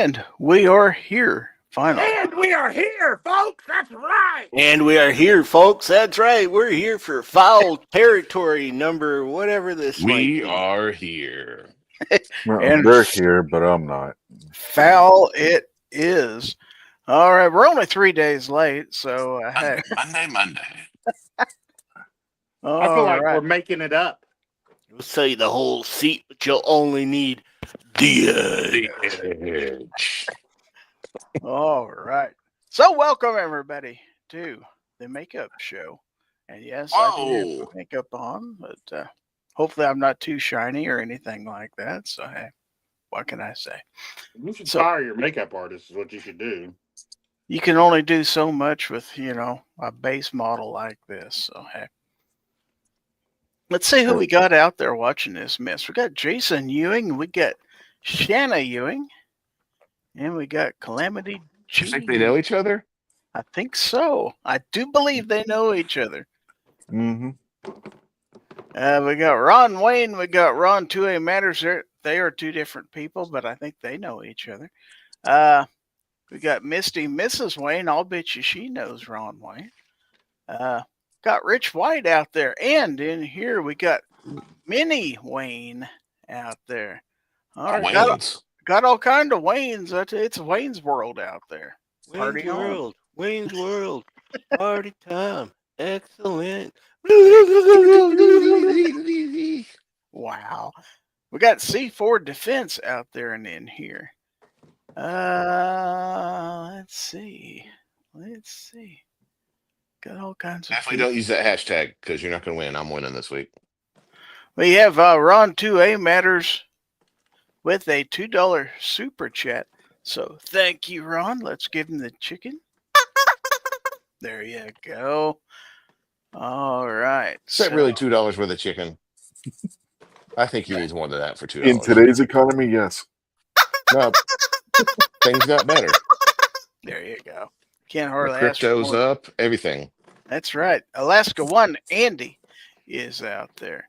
And we are here, finally. And we are here, folks. That's right. And we are here, folks. That's right. We're here for Fowl Territory number whatever this might We be. are here. Well, And they're here, but I'm not. Fowl it is. All right, we're only 3 days late, so Monday. all I feel like right. we're making it up. We'll sell you the whole seat, but you'll only need the edge. All right. So welcome everybody to the makeup show. And yes, I do have makeup on, but hopefully I'm not too shiny or anything like that. So hey, what can I say? You should hire your makeup artist is what you should do. You can only do so much with, a base model like this. So hey. Let's see who we got out there watching this mess. We got Jason Ewing, we got Shanna Ewing, and we got Calamity G. You think they know each other? I think so. I do believe they know each other. Mm-hmm. We got Ron Wayne, we got Ron 2A Matters. They are two different people, but I think they know each other. We got Misty Mrs. Wayne. I'll bet you she knows Ron Wayne. Got Rich White out there. And in here we got Minnie Wayne out there. All right, got all kind of Waynes. It's Wayne's World out there. Wayne's World. Wayne's World. Party time. Excellent. Wow. We got C4 Defense out there and in here. Let's see. Got all kinds of Definitely don't use that hashtag because you're not going to win. I'm winning this week. We have Ron 2A Matters with a $2 super chat. So thank you, Ron. Let's give him the chicken. There you go. All right. Is that really $2 worth of chicken? I think you need more than that for $2. In today's economy, yes. No, things got better. There you go. Can't hardly The ask for crypto's more. up, everything. That's right. Alaska One Andy is out there.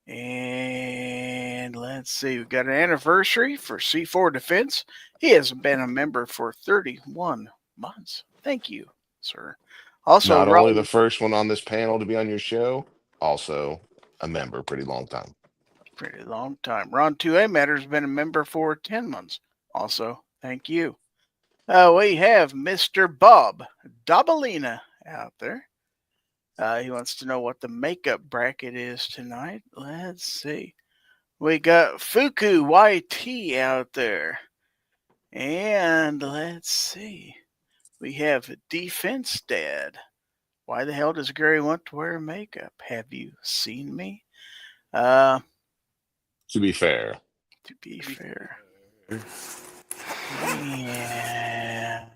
And let's see. We've got an anniversary for C4 Defense. He has been a member for 31 months. Thank you, sir. Also, Not only the first one on this panel to be on your show, also a member. Pretty long time. Pretty long time. Ron 2A Matter's been a member for 10 months. Also, thank you. We have Mr. Bob Dabalina out there. He wants to know what the makeup bracket is tonight. Let's see. We got Fuku YT out there. And let's see. We have Defense Dad. Why the hell does Gary want to wear makeup? Have you seen me? To be fair. And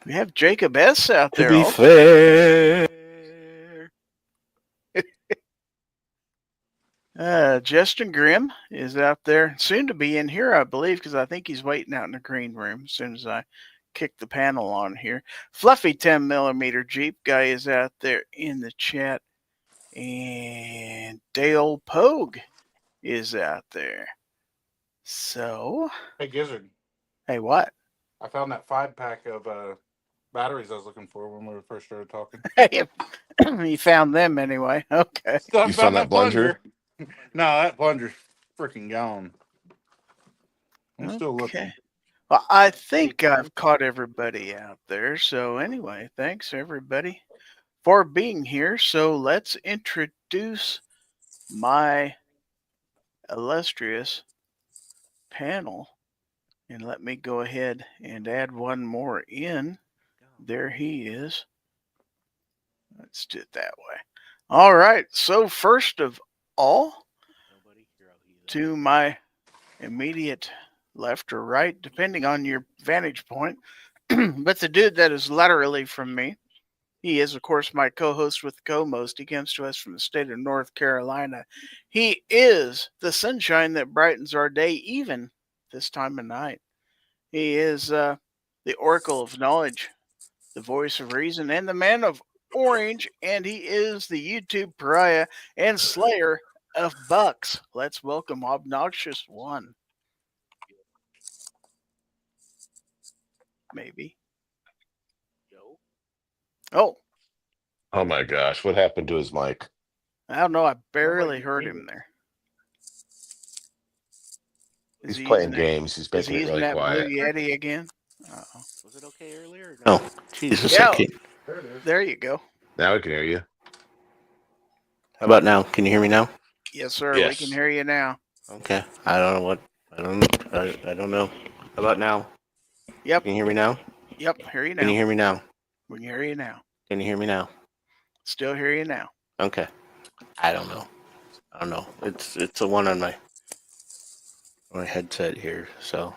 we have Jacob S. out there. To be fair. Justin Grimm is out there. Soon to be in here, I believe, because I think he's waiting out in the green room as soon as I kick the panel on here. Fluffy 10mm Jeep guy is out there in the chat. And Dale Pogue is out there. So, Hey, Gizzard. Hey, what? I found that 5-pack of batteries I was looking for when we first started talking. You found them anyway. Okay. So You found that plunger? No, that plunger's freaking gone. I'm still looking. Well, I think I've caught everybody out there. So anyway, thanks everybody for being here. So let's introduce my illustrious panel. And let me go ahead and add one more in. There he is. Let's do it that way. All right. So first of all, to my immediate left or right, depending on your vantage point, but the dude that is laterally from me, he is, of course, my co-host with Co-Most. He comes to us from the state of North Carolina. He is the sunshine that brightens our day, even this time of night. He is the oracle of knowledge, the voice of reason, and the man of orange, and he is the YouTube pariah and slayer of bucks. Let's welcome Obnoxious One. Maybe. Oh, Oh my gosh, what happened to his mic? I don't know. I barely heard him there. Is He's he playing using that- games. He's Is he making it using really that quiet. Blue Yeti again? Uh-oh. Was it okay earlier? No. Jesus, Yeah. I can't. There it is. There you go. Now I can hear you. How about now? Can you hear me now? Yes, sir. We Yes. can hear you now. Okay. I don't know what. I don't know. How about now? Yep. Can you hear me now? Yep. Hear you now. Can you hear me now? We can hear you now. Can you hear me now? Still hear you now. Okay. I don't know. It's a one on my headset here, so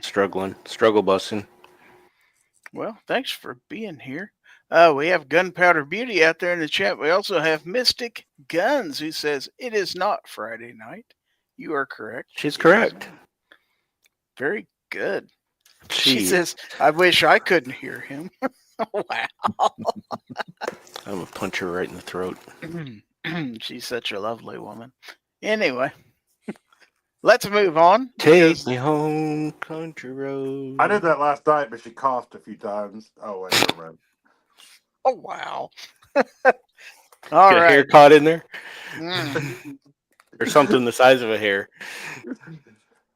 struggle busing. Well, thanks for being here. We have Gunpowder Beauty out there in the chat. We also have Mystic Guns, who says it is not Friday night. You are correct. She's It correct. is not. Very good. She says, I wish I couldn't hear him. Wow. I'm gonna punch her right in the throat. She's such a lovely woman. Anyway, let's move on. Take me home, country road. I did that last night, but she coughed a few times. Oh, wait, never mind. Oh, wow. All All a hair right. caught in there, Mm. or something the size of a hair.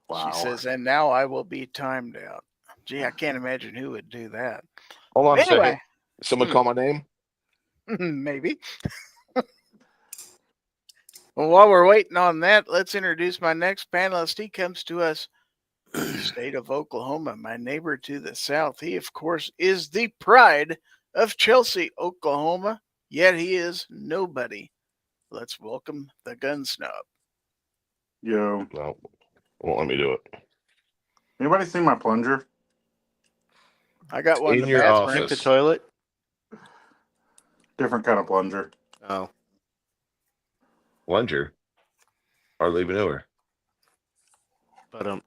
Wow. She says, and now I will be timed out. Gee, I can't imagine who would do that. Hold on a second. Anyway, Someone call my name? maybe. Well, while we're waiting on that, let's introduce my next panelist. He comes to us from the state of Oklahoma, my neighbor to the south. He, of course, is the pride of Chelsea, Oklahoma, yet he is nobody. Let's welcome the gun snob. Yo. No, won't let me do it. Anybody seen my plunger? I got one in In the your bathroom. Sink office. the toilet. Different kind of plunger. Oh, Plunger. Hardly even knew her. but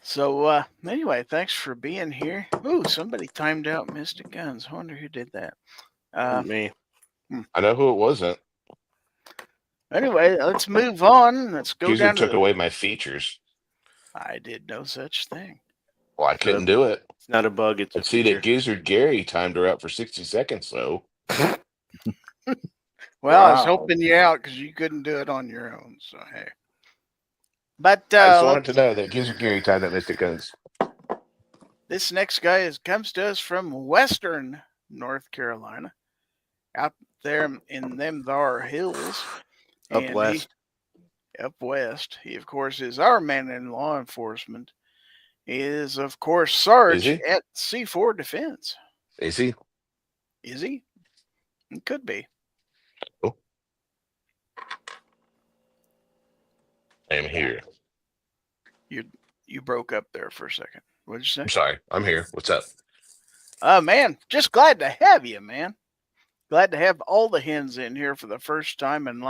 So, anyway, thanks for being here. Ooh, somebody timed out Mystic Guns. I wonder who did that. me. I know who it wasn't. Anyway, let's move on. Let's go Gizzard down to took the... away my features. I did no such thing. Well, I couldn't do it. It's not a bug. It's a I see feature. that Gizzard Gary timed her out for 60 seconds, so Well, I was Wow. helping you out because you couldn't do it on your own. So, hey. But I just wanted to know that Gizzard Gary timed out Mystic Guns. this next guy comes to us from Western North Carolina, out there in them thar hills. Up And west. Up west. He, of course, is our man in law enforcement. He is, of course, Sarge Is he? at C4 Defense. Is he? Is he? It could be. I am here. You broke up there for a second. What'd you say? I'm sorry. I'm here. What's up? Man, just glad to have you, man. Glad to have all the hens in here for the first time in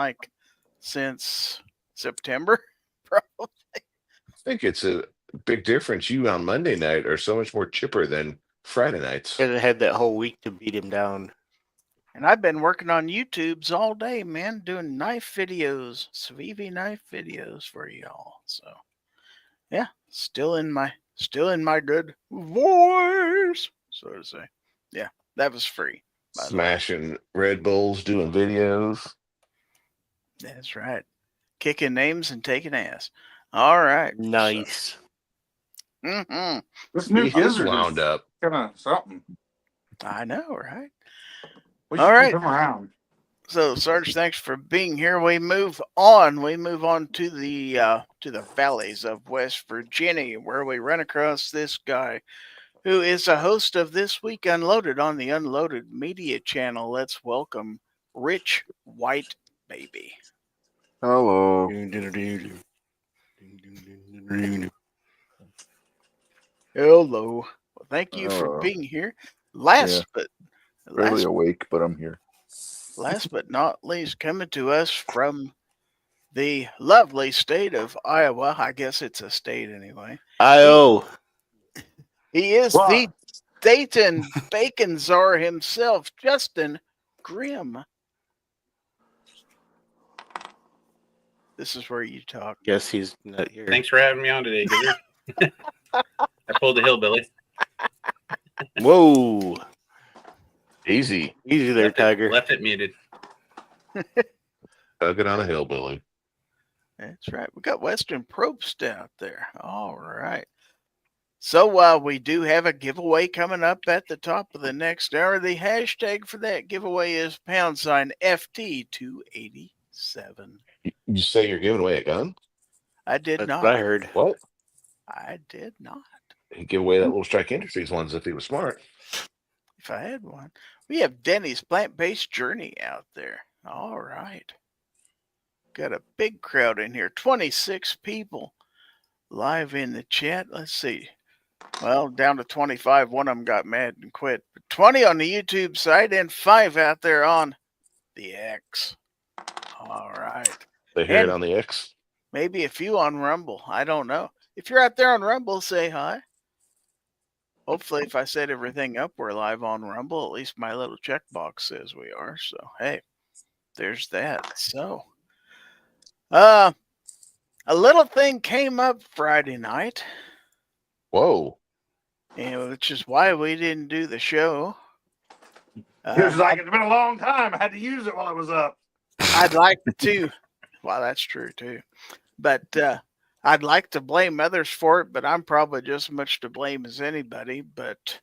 since September, probably. I think it's a big difference. You on Monday night are so much more chipper than Friday nights. Because I had that whole week to beat him down. And I've been working on YouTubes all day, man, doing knife videos, Svivi knife videos for y'all. So, yeah, still in my good voice, so to say. Yeah, that was free. by the way. Smashing Red Bulls, doing videos. That's right. Kicking names and taking ass. All right. Nice. So, This new He is gizzard wound is up. kind of something. I know, right? We All should right. keep him around. So, Sarge, thanks for being here. We move on. We move on to the valleys of West Virginia, where we run across this guy who is a host of This Week Unloaded on the Unloaded Media Channel. Let's welcome Rich White Baby. Hello. Hello. Well, thank you for Hello. being here. Last Barely awake, but I'm here. Last but not least, coming to us from the lovely state of Iowa. I guess it's a state anyway. I.O. He is What? the Dayton Bacon Czar himself, Justin Grimm. This is where you talk. Guess he's not here. Thanks for having me on today, Gizzard. I pulled the hillbilly. Whoa. Easy. Easy there, Tiger. Left it muted. Tug it on a hillbilly. That's right. We got Western Probst out there. All right. So we do have a giveaway coming up at the top of the next hour. The hashtag for that giveaway is #FT287. You say you're giving away a gun? I did That's not. what I heard. What? I did not. He'd give away that little Strike Industries ones if he was smart. If I had one. We have Denny's Plant-Based Journey out there. All right. Got a big crowd in here. 26 people live in the chat. Let's see. Well, down to 25. One of them got mad and quit. But 20 on the YouTube side and 5 out there on the X. All right. They hear it And on the X. maybe a few on Rumble. I don't know. If you're out there on Rumble, say hi. Hopefully, if I set everything up, we're live on Rumble. At least my little checkbox says we are. So, hey, there's that. So, a little thing came up Friday night, Whoa. and which is why we didn't do the show. It was like it's been a long time. I had to use it while it was up. I'd like to. Well, that's true too. But I'd like to blame others for it, but I'm probably just as much to blame as anybody. But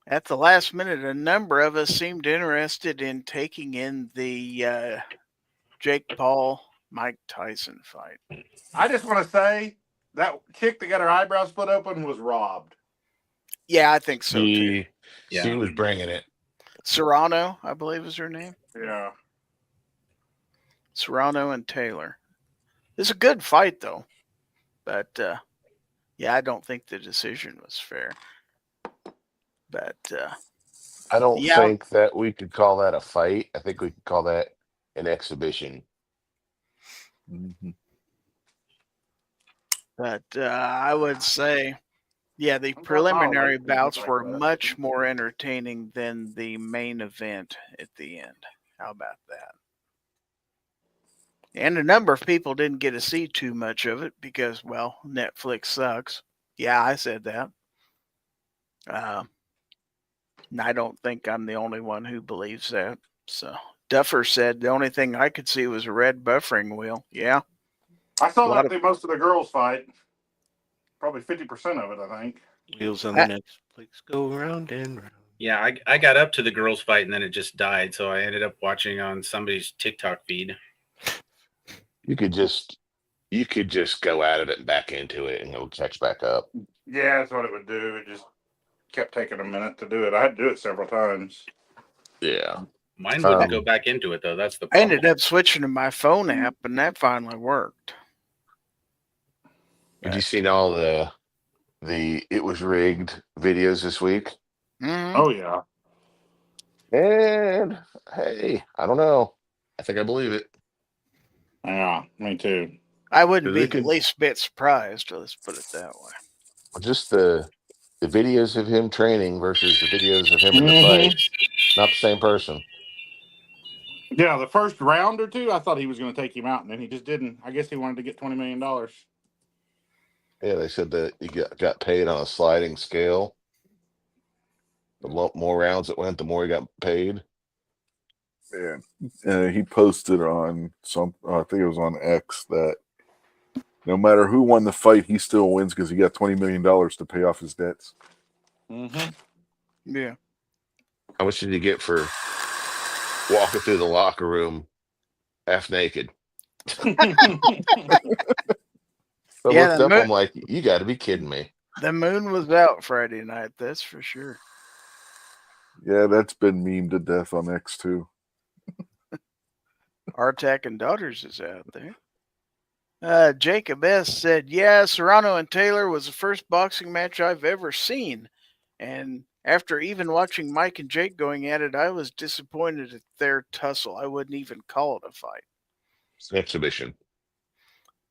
at the last minute, a number of us seemed interested in taking in the Jake Paul, Mike Tyson fight. I just want to say that chick that got her eyebrows split open was robbed. Yeah, I think so too. She was bringing it. Serrano, I believe is her name. Yeah. Serrano and Taylor. It's a good fight, though. But, yeah, I don't think the decision was fair. But, I don't yeah. think that we could call that a fight. I think we could call that an exhibition. Mhm. But I would say, yeah, the I'm preliminary like bouts like were that. much more entertaining than the main event at the end. How about that? And a number of people didn't get to see too much of it because, well, Netflix sucks. Yeah, I said that. And I don't think I'm the only one who believes that. So Duffer said the only thing I could see was a red buffering wheel. Yeah. I saw A lot that of- through most of the girls' fight. Probably 50% of it, I think. Wheels on the Netflix go round and round. Yeah, I got up to the girls' fight and then it just died. So I ended up watching on somebody's TikTok feed. You could just go out of it and back into it and it'll catch back up. Yeah, that's what it would do. It just kept taking a minute to do it. I had to do it several times. Yeah. Mine wouldn't go back into it though. That's the I problem. ended up switching to my phone app, and that finally worked. Have you seen all the it was rigged videos this week? Mhm. Oh, yeah. And hey, I don't know. I think I believe it. Yeah, me too. I wouldn't They be the could- least bit surprised. Let's put it that way. Just the videos of him training versus the videos of him in the Mhm. fight. Not the same person. Yeah, the first round or two, I thought he was going to take him out, and then he just didn't. I guess he wanted to get $20 million. Yeah, they said that he got paid on a sliding scale. The more rounds it went, the more he got paid. Yeah. He posted on I think it was on X, that no matter who won the fight, he still wins because he got $20 million to pay off his debts. Mm-hmm. Yeah. How much did he get for walking through the locker room half naked? I Yeah, looked the up, I'm like, you got to be kidding me. The moon was out Friday night, that's for sure. Yeah, that's been memed to death on X too. Artak and Daughters is out there. Jacob S. said, yeah, Serrano and Taylor was the first boxing match I've ever seen. And after even watching Mike and Jake going at it, I was disappointed at their tussle. I wouldn't even call it a fight. It's an exhibition.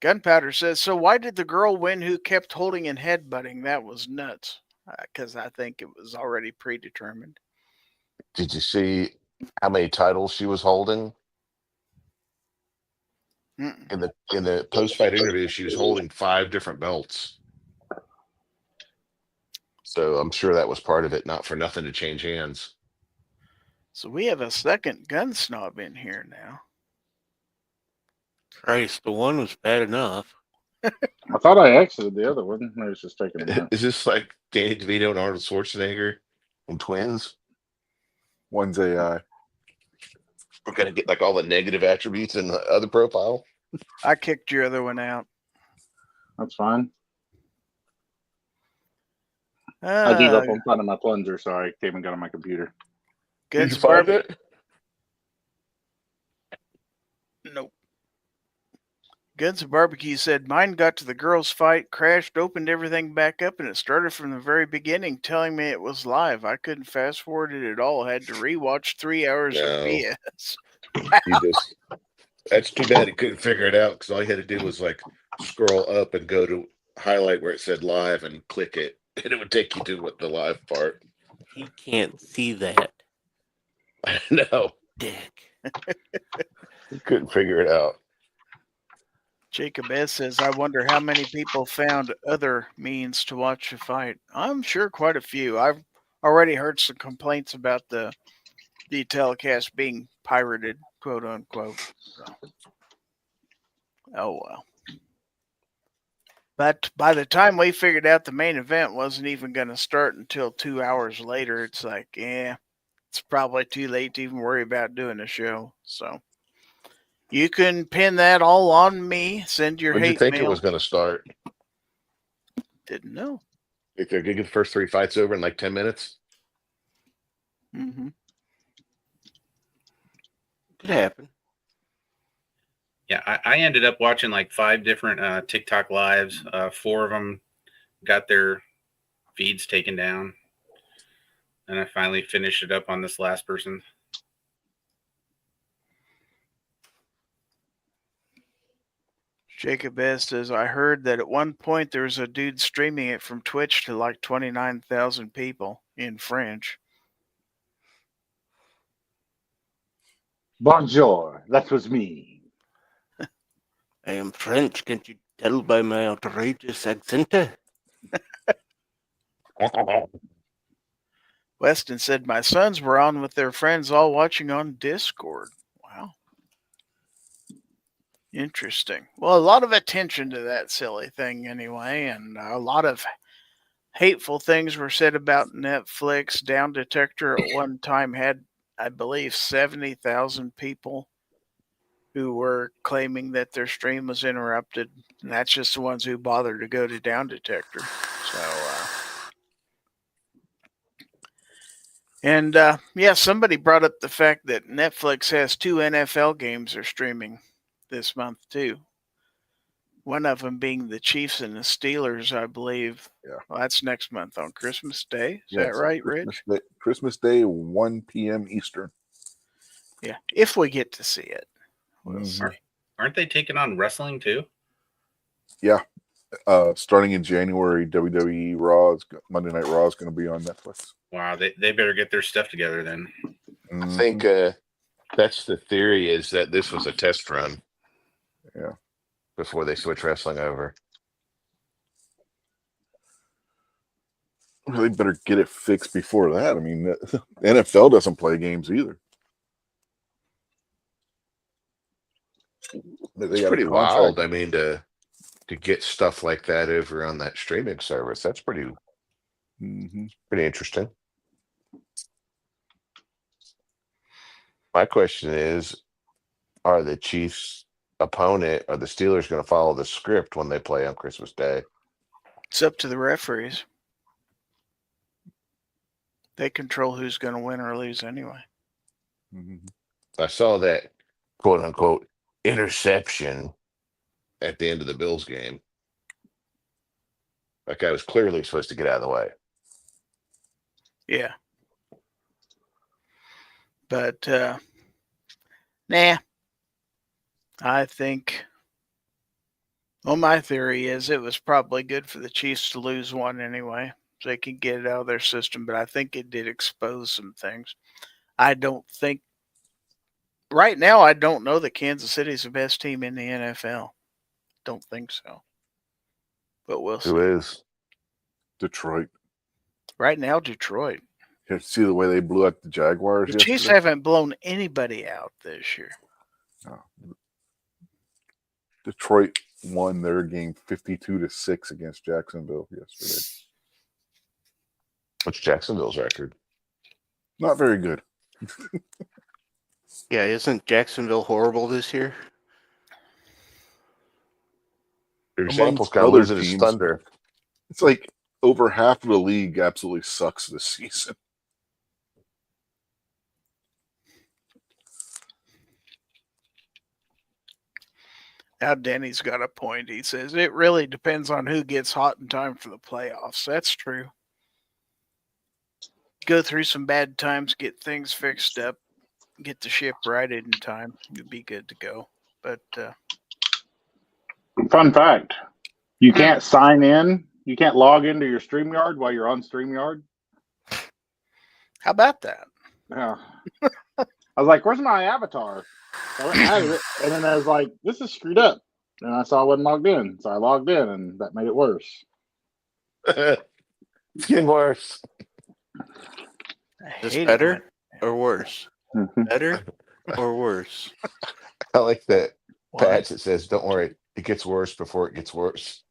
Gunpowder says, so why did the girl win who kept holding and headbutting? That was nuts. Because I think it was already predetermined. Did you see how many titles she was holding? Mm-mm. In the post fight interview, she was holding 5 different belts. So I'm sure that was part of it, not for nothing to change hands. So we have a second gun snob in here now. Christ, the one was bad enough. I thought I exited the other one. I was just taking a minute. Is this like Danny DeVito and Arnold Schwarzenegger and twins? One's AI. We're gonna get like all the negative attributes in the other profile. I kicked your other one out. That's fine. I gave up on finding my plunger, so I came and got on my computer. Did you Goods find Barbe- it? Nope. Guns and Barbecue said, mine got to the girls' fight, crashed, opened everything back up, and it started from the very beginning, telling me it was live. I couldn't fast forward it at all. Had to rewatch 3 hours of No. BS. You just that's too bad he couldn't figure it out because all he had to do was like scroll up and go to highlight where it said live and click it, and it would take you to what the live part. He can't see that. No, Dick. he couldn't figure it out. Jacob S. says, I wonder how many people found other means to watch the fight. I'm sure quite a few. I've already heard some complaints about the telecast being pirated, quote unquote. So. Oh, well. But by the time we figured out the main event wasn't even going to start until 2 hours later, it's like, it's probably too late to even worry about doing a show. So you can pin that all on me. Send your When did you hate think mail. it was going to start? Didn't know. If they're going to get the first 3 fights over in like 10 minutes? Mm-hmm. Could happen. Yeah, I ended up watching like 5 different TikTok lives. 4 of them got their feeds taken down. And I finally finished it up on this last person. Jacob S. says, I heard that at one point there was a dude streaming it from Twitch to like 29,000 people in French. Bonjour, that was me. I am French. Can't you tell by my outrageous accent? Weston said, my sons were on with their friends all watching on Discord. Wow. Interesting. Well, a lot of attention to that silly thing anyway, and a lot of hateful things were said about Netflix. Down Detector at one time had, I believe, 70,000 people who were claiming that their stream was interrupted. And that's just the ones who bothered to go to Down Detector. So, somebody brought up the fact that Netflix has 2 NFL games they're streaming this month too. One of them being the Chiefs and the Steelers, I believe. Yeah. Well, that's next month on Christmas Day. Is that right, Rich? Christmas Day, 1 p.m. Eastern. Yeah, if we get to see it. We'll see. Aren't they taking on wrestling too? Yeah. Starting in January, WWE Raw, Monday Night Raw is going to be on Netflix. Wow, they better get their stuff together then. I think that's the theory, is that this was a test run. Yeah. Before they switch wrestling over. Well, they better get it fixed before that. I mean, the NFL doesn't play games either. It's pretty wild. I mean, to get stuff like that over on that streaming service, that's pretty interesting. My question is, are the Chiefs' opponent or the Steelers going to follow the script when they play on Christmas Day? It's up to the referees. They control who's going to win or lose anyway. I saw that quote unquote interception at the end of the Bills game. That guy was clearly supposed to get out of the way. Yeah. But, nah. I think, well, my theory is it was probably good for the Chiefs to lose one anyway, so they can get it out of their system. But I think it did expose some things. I don't think right now, I don't know that Kansas City is the best team in the NFL. Don't think so. But we'll see. Who is? Detroit. Right now, Detroit. You see the way they blew out the Jaguars The Chiefs yesterday? haven't blown anybody out this year. Detroit won their game 52-6 against Jacksonville yesterday. What's Jacksonville's record? Not very good. Yeah, isn't Jacksonville horrible this year? Their Amongst sample's got other losing his teams. thunder. It's like over half of the league absolutely sucks this season. Now, Denny's got a point. He says it really depends on who gets hot in time for the playoffs. That's true. Go through some bad times, get things fixed up, get the ship righted in time. You'll be good to go. But Fun fact: you can't sign in. You can't log into your StreamYard while you're on StreamYard. how about that? Yeah. I was like, "Where's my avatar?" So I went and added it, and then I was like, "This is screwed up." And I saw I wasn't logged in, so I logged in, and that made it worse. It's getting worse. Is hate it better when- or worse? Better or worse? I like that Why? patch that says, "Don't worry, it gets worse before it gets worse."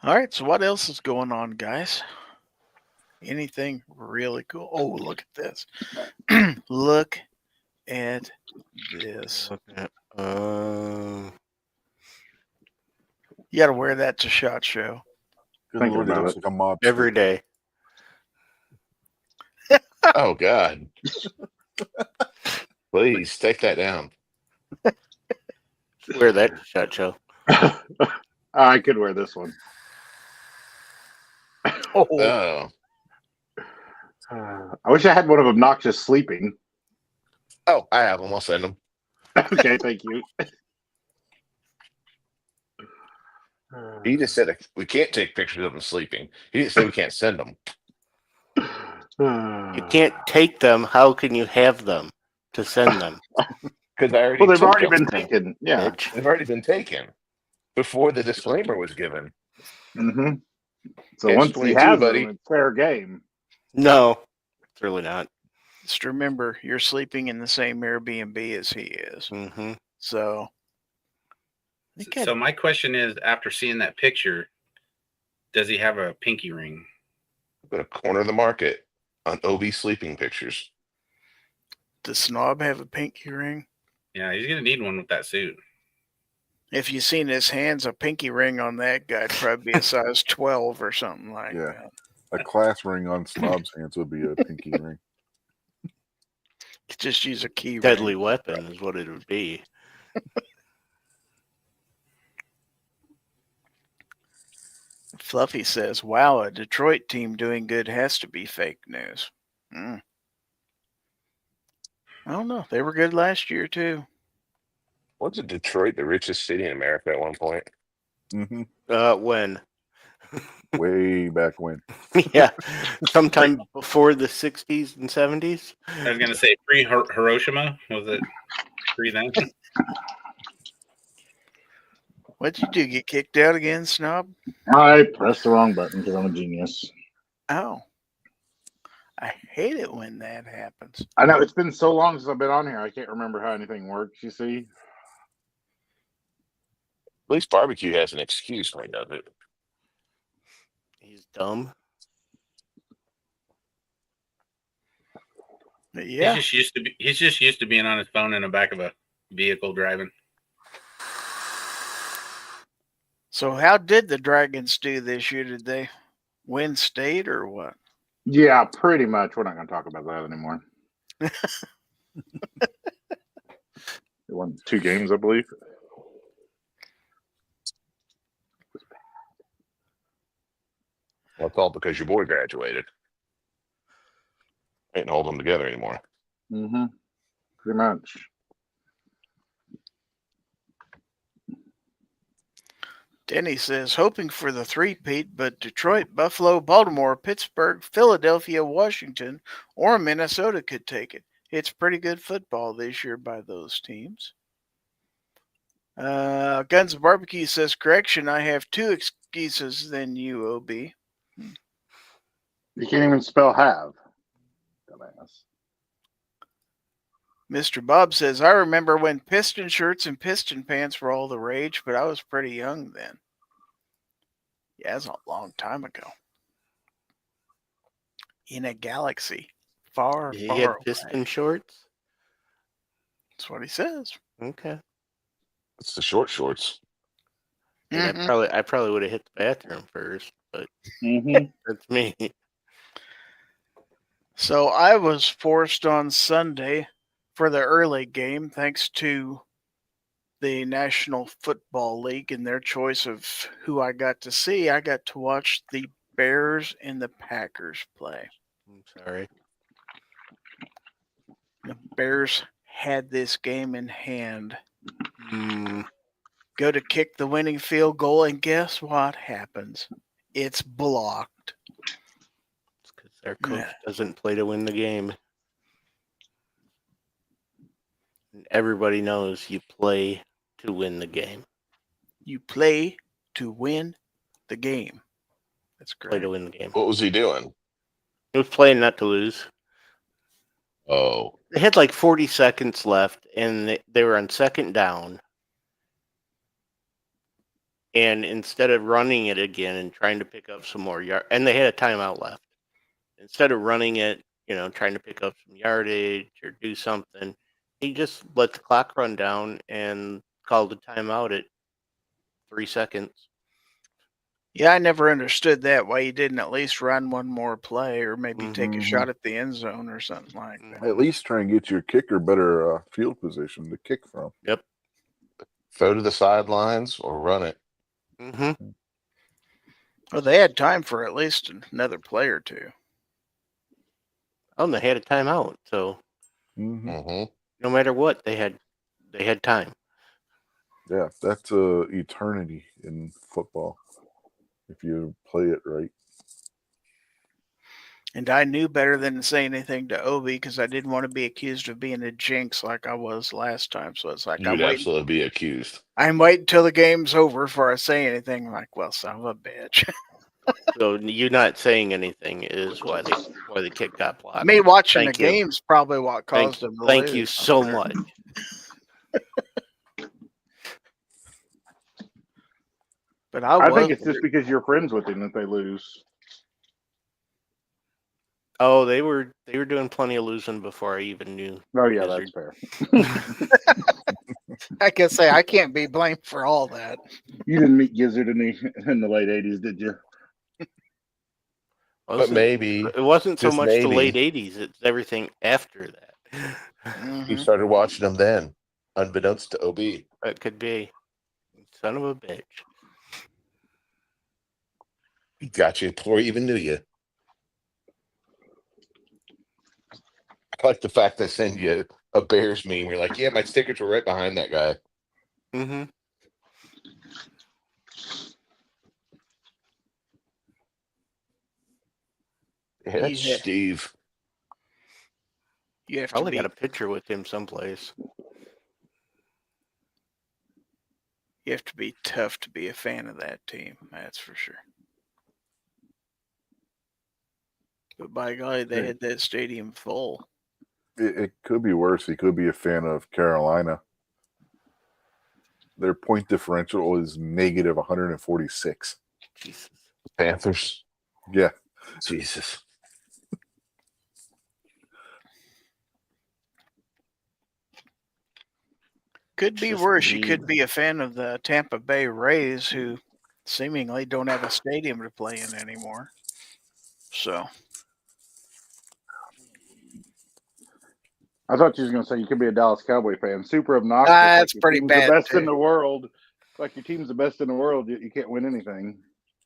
All right, so what else is going on, guys? Anything really cool? Oh, look at this. Look at this. Uh, You got to wear that to SHOT Show. Good Thinking Lord, it about looks it. like a mob. every day. Oh God! Please take that down. Wear that shot show. I could wear this one. Oh, Oh, I wish I had one of obnoxious sleeping. oh, I have them. I'll send them. Okay, thank you. He just said we can't take pictures of them sleeping. He didn't say we can't send them. You can't take them. How can you have them to send them? Because I already Well, they've took already them. been taken. Yeah. Bitch. They've already been taken before the disclaimer was given. Mm-hmm. So Catch once he 22, has buddy. them, it's fair game. No, it's really not. just remember, you're sleeping in the same Airbnb as he is. Mm-hmm. So, I think So my question is, after seeing that picture, does he have a pinky ring? Going to corner the market on OB sleeping pictures. does Snob have a pinky ring? Yeah, he's gonna need one with that suit. If you seen his hands, a pinky ring on that guy'd probably be a size 12 or something like Yeah. that. A class ring on Snob's hands would be a pinky ring. Just use a key Deadly ring. weapon is what it would be. Fluffy says, wow, a Detroit team doing good has to be fake news. I don't know. They were good last year, too. Wasn't Detroit the richest city in America at one point? Hmm. When? Way back when. Yeah, sometime before the 60s and 70s. I was gonna say pre Hiroshima. Was it pre then? What'd you do? Get kicked out again, Snob? I pressed the wrong button because I'm a genius. Oh. I hate it when that happens. I know it's been so long since I've been on here. I can't remember how anything works. You see, At least barbecue has an excuse when he does it. He's dumb. But yeah. He's just used to being on his phone in the back of a vehicle driving. So how did the Dragons do this year? Did they win state or what? yeah, pretty much. We're not going to talk about that anymore. They won 2 games, I believe. Well, it's all because your boy graduated. Ain't hold them together anymore. Mm-hmm. Pretty much. Denny says, hoping for the three-peat, but Detroit, Buffalo, Baltimore, Pittsburgh, Philadelphia, Washington, or Minnesota could take it. It's pretty good football this year by those teams. Guns and Barbecue says, correction, I have two excuses than you, OB. You can't even spell have. Dumbass. Mr. Bob says, I remember when piston shirts and piston pants were all the rage, but I was pretty young then. Yeah, that's a long time ago. In a galaxy far, He far had away. piston shorts. That's what he says. Okay. It's the short shorts. And Mhm. I probably would have hit the bathroom first, but Mm-hmm. that's me. So I was forced on Sunday for the early game, thanks to the National Football League and their choice of who I got to see. I got to watch the Bears and the Packers play. I'm sorry. The Bears had this game in hand. Mm, Go to kick the winning field goal, and guess what happens? It's blocked. it's because their coach Yeah. doesn't play to win the game. And everybody knows you play to win the game. You play to win the game. That's Play great. to win the game. What was he doing? He was playing not to lose. Oh, They had like 40 seconds left, and they were on second down. And instead of running it again and trying to pick up some more yard, and they had a timeout left. Instead of running it, trying to pick up some yardage or do something, he just let the clock run down and called a timeout at 3 seconds. Yeah, I never understood that, why you didn't at least run one more play or maybe take a Mhm. shot at the end zone or something like that. At least try and get your kicker better field position to kick from. Yep. throw to the sidelines or run it. Mm-hmm. Well, they had time for at least another play or two. Oh, and they had a timeout, so Hmm Mm-hmm. no matter what, they had time. Yeah, that's eternity in football if you play it right. And I knew better than to say anything to Obi because I didn't want to be accused of being a jinx like I was last time. So it's like You would absolutely be accused. I'm waiting till the game's over before I say anything. I'm like, well, son of a bitch. So you not saying anything is why the kick got blocked. Me watching Thank the you. game's probably what Thank, caused them to thank lose. you I'm so sure. much. But I think it's just because you're friends with him that they lose. Oh, they were doing plenty of losing before I even knew. Oh yeah, Gizzard. that's fair. I can say I can't be blamed for all that. You didn't meet Gizzard in the late '80s, did you? But maybe, It wasn't so just much the maybe. late '80s; it's everything after that. You Mhm. started watching them then, unbeknownst to OB. That could be. Son of a bitch. He got you before he even knew you. I like the fact they send you a Bears meme. You're like, yeah, my stickers were right behind that guy. Mm-hmm. Yeah, that's Yeah. Steve. You have to Probably be got a picture with him someplace. you have to be tough to be a fan of that team. That's for sure. But by golly, they had that stadium full. It could be worse. He could be a fan of Carolina. Their point differential is negative 146. Jesus. Panthers. Yeah. Jesus. Could be Just worse. You leave. could be a fan of the Tampa Bay Rays, who seemingly don't have a stadium to play in anymore. So I thought you was going to say you could be a Dallas Cowboy fan. Super obnoxious. That's your pretty team's bad, The best too. in the world. Like your team's the best in the world, yet you can't win anything.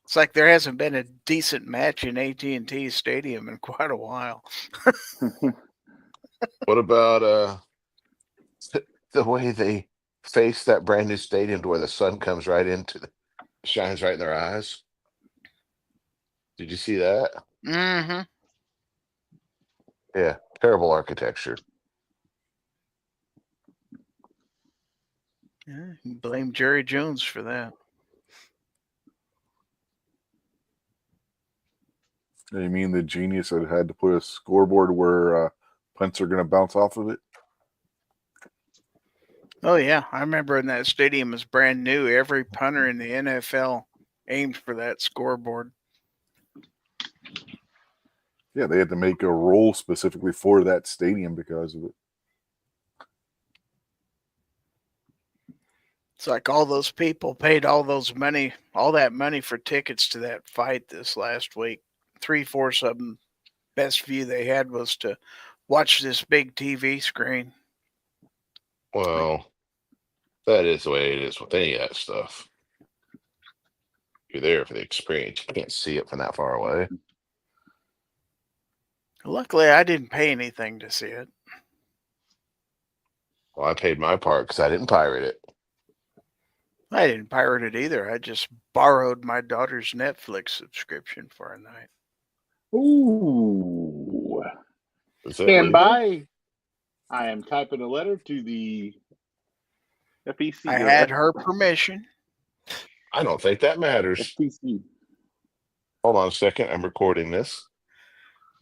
it's like there hasn't been a decent match in AT&T Stadium in quite a while. What about the way they face that brand new stadium to where the sun comes right into Shines right in their eyes. Did you see that? Mm-hmm. Yeah, terrible architecture. Yeah, you can blame Jerry Jones for that. You mean the genius that had to put a scoreboard where punts are going to bounce off of it? Oh yeah, I remember when that stadium was brand new. Every punter in the NFL aimed for that scoreboard. Yeah, they had to make a rule specifically for that stadium because of it. It's like all those people paid all that money for tickets to that fight this last week. 3/4 of them, best view they had was to watch this big TV screen. Well, that is the way it is with any of that stuff. You're there for the experience. You can't see it from that far away. Luckily, I didn't pay anything to see it. Well, I paid my part because I didn't pirate it. I didn't pirate it either. I just borrowed my daughter's Netflix subscription for a night. Ooh. Is that Stand legal? by. I am typing a letter to the FEC. I had her permission. I don't think that matters. FTC. Hold on a second. I'm recording this.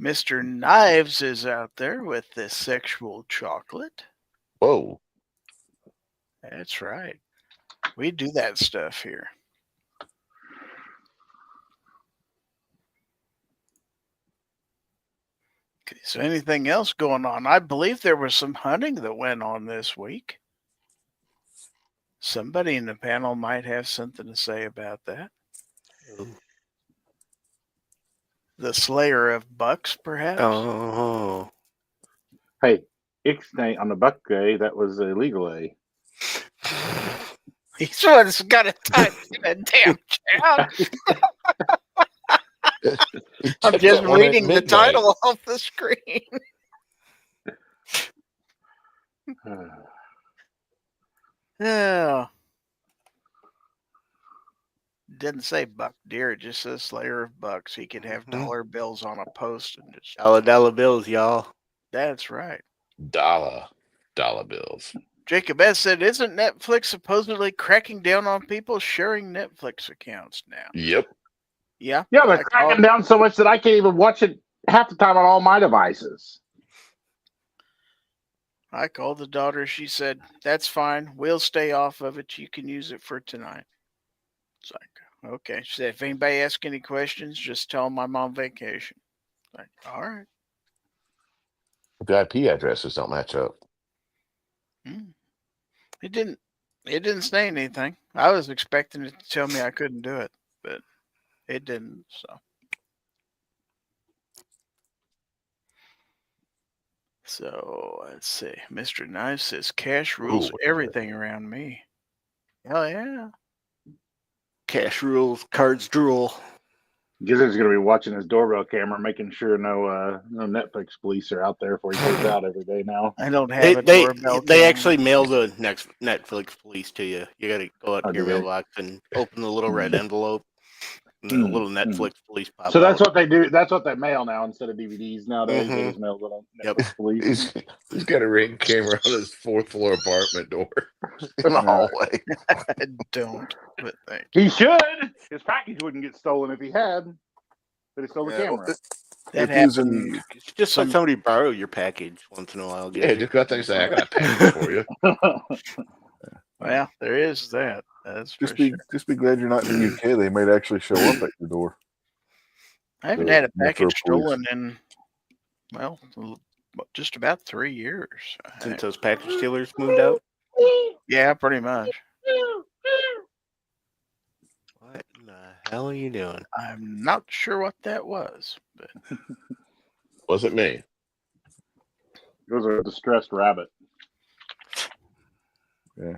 Mr. Knives is out there with the sexual chocolate. Whoa. That's right. We do that stuff here. Okay, so anything else going on? I believe there was some hunting that went on this week. Somebody in the panel might have something to say about that. The slayer of bucks, perhaps? Oh. Hey, Ixnay on the buck day, that was illegal, eh? He's the one that's got to type in a damn chat. I'm just reading the title off the screen. Yeah. Didn't say buck deer, it just says slayer of bucks. He could have dollar bills on a post and just Dollar bills, y'all. That's right. Dollar bills. Jacob S. said, isn't Netflix supposedly cracking down on people sharing Netflix accounts now? Yep. Yeah. Yeah, they're cracking down so much that I can't even watch it half the time on all my devices. I called the daughter. She said, that's fine. We'll stay off of it. You can use it for tonight. It's like, okay. She said, if anybody asks any questions, just tell them I'm on vacation. Like, all right. The IP addresses don't match up. It didn't say anything. I was expecting it to tell me I couldn't do it, but it didn't. So let's see. Mr. Knife says cash rules everything around me. Hell yeah. Cash rules, cards drool. Gizzard's going to be watching his doorbell camera, making sure no Netflix police are out there before he goes out every day now. I don't have a doorbell They camera. actually mail the next Netflix police to you. You got to go out to your mailbox and open the little red envelope. And the little Netflix police pop So that's out. what they do. That's what they mail now instead of DVDs nowadays. They just mail little Netflix police. He's got a ring camera on his 4th floor apartment door in the hallway. I don't, but thank you. He should. His package wouldn't get stolen if he had, but he stole the camera. That happened. Just let somebody borrow your package once in a while. Yeah, just got things say, I got a package for you. Well, there is that. That's just be glad you're not in the UK. They might actually show up at your door. I haven't had a package stolen in just about 3 years. Since those package stealers moved out? Yeah, pretty much. What in the hell are you doing? I'm not sure what that was, but wasn't me. It was a distressed rabbit. Yeah.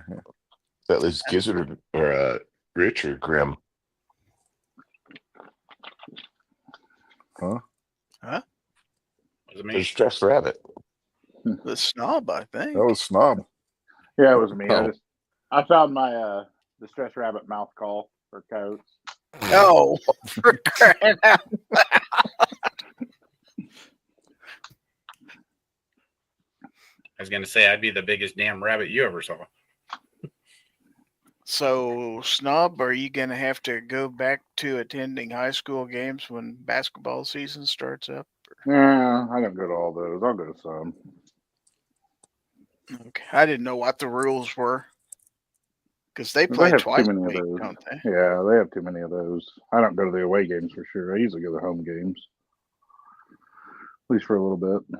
That was Gizzard or Rich or Grim. Huh? Was it me? The distressed rabbit. The snob, I think. That was Snob. Yeah, it was me. Oh. I found my distressed rabbit mouth call for coats. Oh, for crying out. I was gonna say I'd be the biggest damn rabbit you ever saw. So, Snob, are you going to have to go back to attending high school games when basketball season starts up? Yeah, I don't go to all those. I'll go to some. Okay. I didn't know what the rules were. Because they They play have twice too a many of week, those. don't they? Yeah, they have too many of those. I don't go to the away games for sure. I usually go to the home games, at least for a little bit.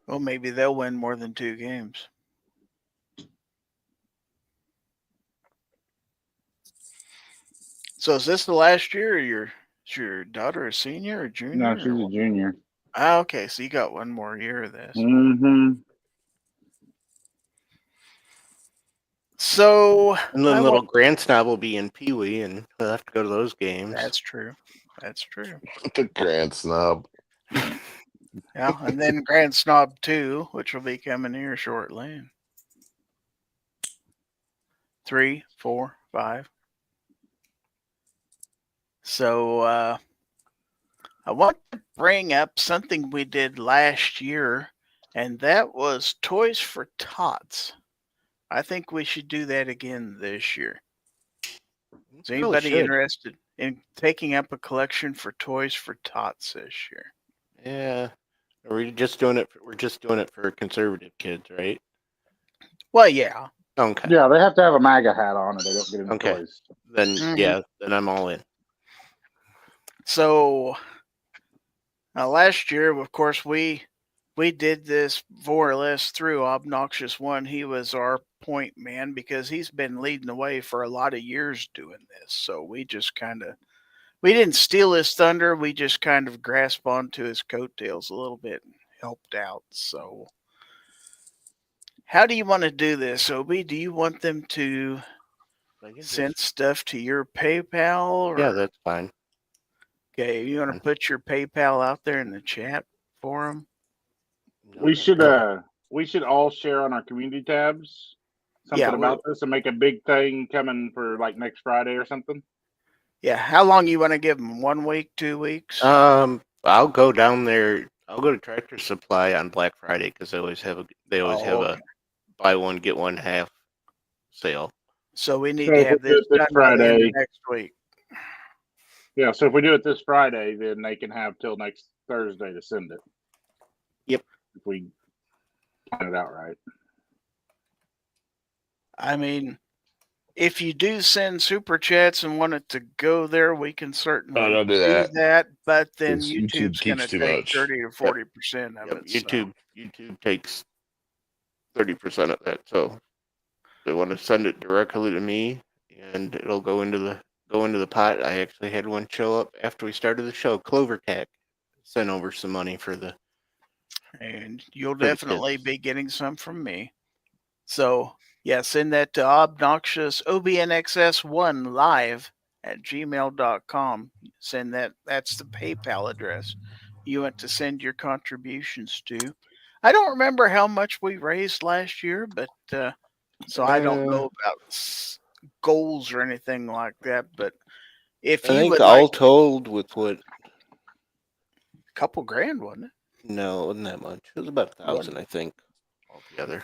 Well, maybe they'll win more than 2 games. So is this the last year? Or is your daughter a senior or junior? No, or she's a what? junior. Ah, okay, so you got one more year of this. Mm-hmm. So And then I little want- Grand Snob will be in Pee Wee, and he'll have to go to those games. that's true. That's true. The grand snob. Yeah, and then Grand Snob 2, which will be coming here shortly. 3, 4, 5. So I want to bring up something we did last year, and that was Toys for Tots. I think we should do that again this year. Is Really anybody should. interested in taking up a collection for Toys for Tots this year? Yeah. Are we just doing it? We're just doing it for conservative kids, right? Well, yeah. Okay. Yeah, they have to have a MAGA hat on, or they don't get any Okay. toys. Then Mhm. yeah, then I'm all in. So last year, of course, we did this more or less through Obnoxious One. He was our point man because he's been leading the way for a lot of years doing this. So we just we didn't steal his thunder. We just kind of grasped onto his coattails a little bit and helped out. So how do you want to do this, Obi? Do you want them to I can send just- stuff to your PayPal? Or, yeah, that's fine. okay, you want to put your PayPal out there in the chat for them? We should all share on our community tabs something Yeah, about this and make a big thing coming for like next Friday or something. Yeah, how long you want to give them? 1 week, 2 weeks? I'll go down there. I'll go to Tractor Supply on Black Friday because they always have Okay. a buy one get one half sale. So we need So to if we have do this it this done by the end Friday- of next week. Yeah, so if we do it this Friday, then they can have till next Thursday to send it. Yep. If we plan it out right. I mean, if you do send super chats and want it to go there, we can certainly Oh, don't do that. that. But then 'Cause YouTube's YouTube going to keeps too take much. 30 or 40% of Yep, it. so- YouTube takes 30% of that. So they want to send it directly to me, and it'll go into the pot. I actually had one show up after we started the show. Clover Tack sent over some money for the. And you'll the definitely kids. be getting some from me. So, yeah, send that to obnoxious obnxs1 live at gmail.com. Send that. That's the PayPal address you want to send your contributions to. I don't remember how much we raised last year, but so I don't know about goals or anything like that. But if I you think would all like told with what. a couple grand, wasn't it? No, it wasn't that much. It was about 1,000, I think, altogether.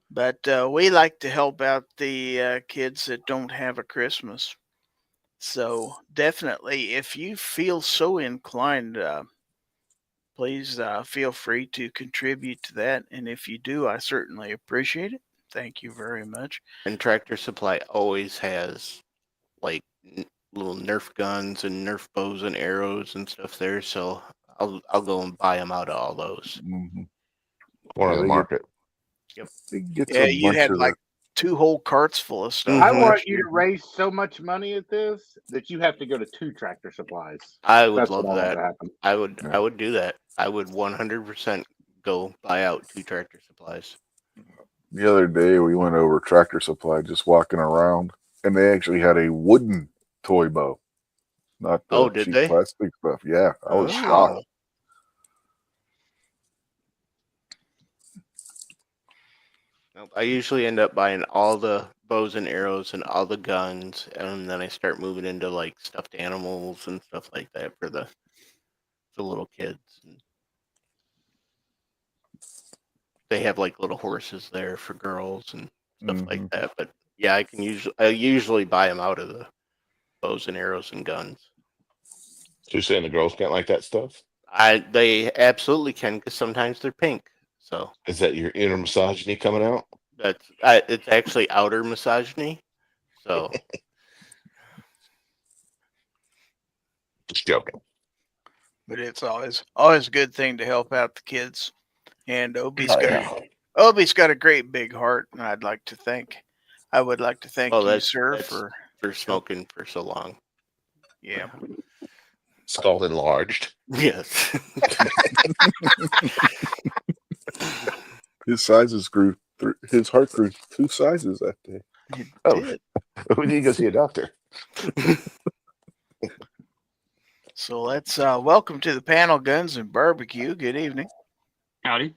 But we like to help out the kids that don't have a Christmas. So definitely, if you feel so inclined, please feel free to contribute to that. And if you do, I certainly appreciate it. Thank you very much. And Tractor Supply always has like little Nerf guns and Nerf bows and arrows and stuff there. So I'll go and buy them out of all those. Mhm. Corner of the they get- market. They get Yeah, a you bunch had of like 2 whole carts full of stuff. I Mhm. want last you year. to raise so much money at this that you have to go to 2 Tractor Supplies. I would That's love what I want that. to happen. I would do that. I would 100% go buy out 2 Tractor Supplies. The other day we went over Tractor Supply just walking around, and they actually had a wooden toy bow, not the Oh, did cheap they? plastic stuff. Yeah, I was Oh. shocked. I usually end up buying all the bows and arrows and all the guns, and then I start moving into like stuffed animals and stuff like that for the little kids. And they have like little horses there for girls and stuff like that. But yeah, I usually buy them out of the bows and arrows and guns. So you're saying the girls can't like that stuff? They absolutely can, because sometimes they're pink. So Is that your inner misogyny coming out? it's actually outer misogyny. So Just joking. But it's always a good thing to help out the kids. And Obi's Oh, got a great big heart, and I would like to thank you, sir, that's for smoking for so long. yeah. Skull enlarged. Yes. His sizes grew. His heart grew 2 sizes that day. Oh, we need to go see a doctor. So let's welcome to the panel, Guns and Barbecue. Good evening. Howdy.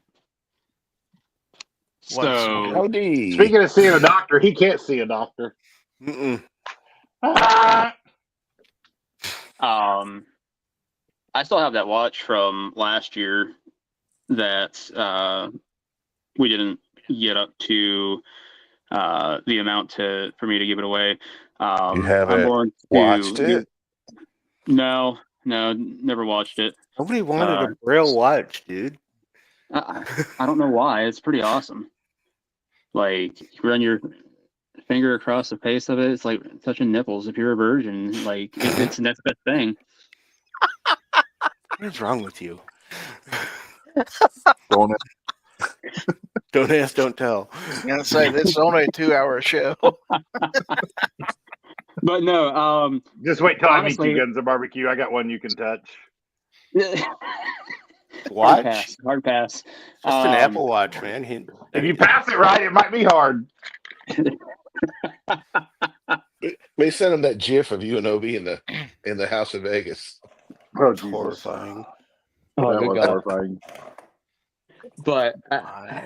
What's- Howdy. Speaking of seeing a doctor, he can't see a doctor. Mm-mm. I still have that watch from last year that we didn't get up to the amount for me to give it away. You haven't watched it? No, never watched it. Nobody wanted a Braille watch, dude. I don't know why. It's pretty awesome. Like, you run your finger across the face of it. It's like touching nipples if you're a virgin. Like, it's the next best thing. What is wrong with you? Don't Don't ask, don't tell. I'm gonna say this is only a 2-hour show. But no, Just wait till I meet Honestly- you, Guns and Barbecue. I got one you can touch. Watch? Hard pass. Just an Apple Watch, man. If you pass it right, it might be hard. They sent him that GIF of you and Obi in the house in Vegas. Oh, It's Jesus. horrifying. Oh, That good was God. horrifying. But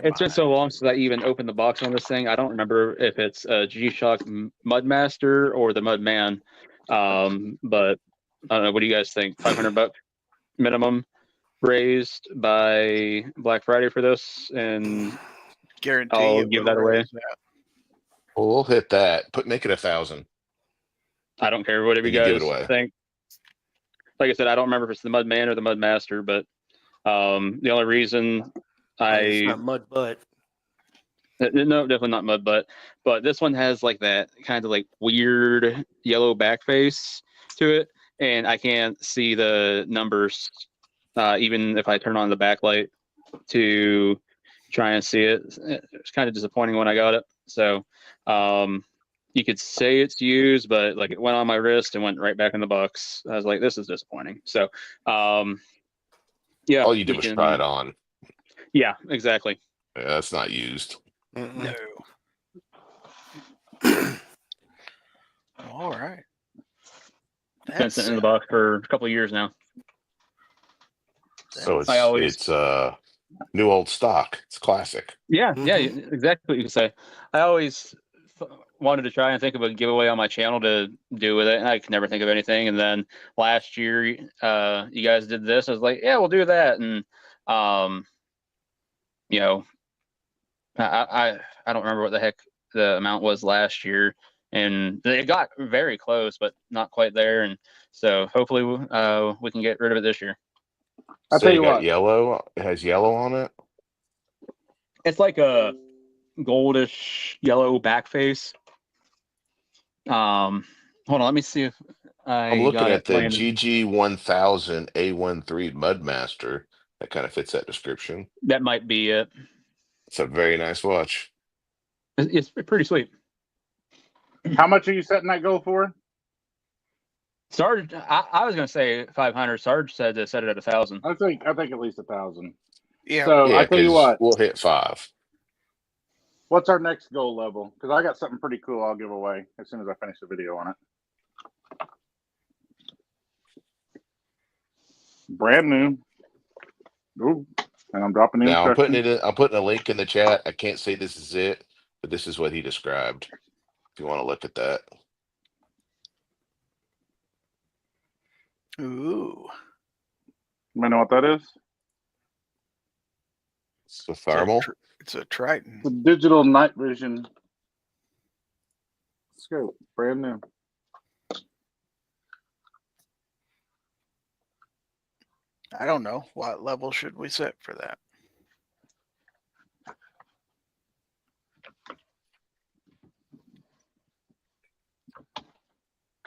it's been so long since I even opened the box on this thing. I don't remember if it's a G-Shock Mudmaster or the Mudman. But I don't know. What do you guys think? $500 minimum raised by Black Friday for this, and Guarantee I'll you give will that away. raise that. Well, we'll hit that. Make it 1,000. I don't care whatever you And you give guys it away. think. Like I said, I don't remember if it's the Mudman or the Mudmaster, but the only reason It's not mud butt. no, definitely not mud butt, but this one has like that kind of like weird yellow back face to it, and I can't see the numbers even if I turn on the backlight to try and see it. It's kind of disappointing when I got it. So you could say it's used, but like it went on my wrist and went right back in the box. I was like, this is disappointing. So yeah, All you did we was can- try it on. Yeah, exactly. Yeah, that's not used. Mm-mm. No. All right. Been sitting in the box for a couple of years now. So I always- it's new old stock. It's classic. Yeah, exactly what you can say. I always wanted to try and think of a giveaway on my channel to do with it, and I could never think of anything. And then last year, you guys did this. I was like, yeah, we'll do that. And you know, I don't remember what the heck the amount was last year, and it got very close, but not quite there. And so hopefully we can get rid of it this year. I'll So tell you got what. yellow. It has yellow on it. It's like a goldish yellow back face. Hold on, let me see if I'm looking got at it the planned. GG1000 A13 Mudmaster. That kind of fits that description. That might be it. It's a very nice watch. It's pretty sweet. How much are you setting that goal for? Sarge, I was gonna say 500. Sarge said to set it at 1,000. I think at least 1,000. Yeah. So Yeah, I tell you 'cause what. we'll hit 5. What's our next goal level? Because I got something pretty cool I'll give away as soon as I finish the video on it. Brand new. Ooh, and I'm dropping the Now I'm instructions. putting it in. I'm putting a link in the chat. I can't say this is it, But this is what he described. If you want to look at that. Ooh. You know what that is? It's a thermal. It's a Triton. It's a digital night vision scope, brand new. I don't know. What level should we set for that?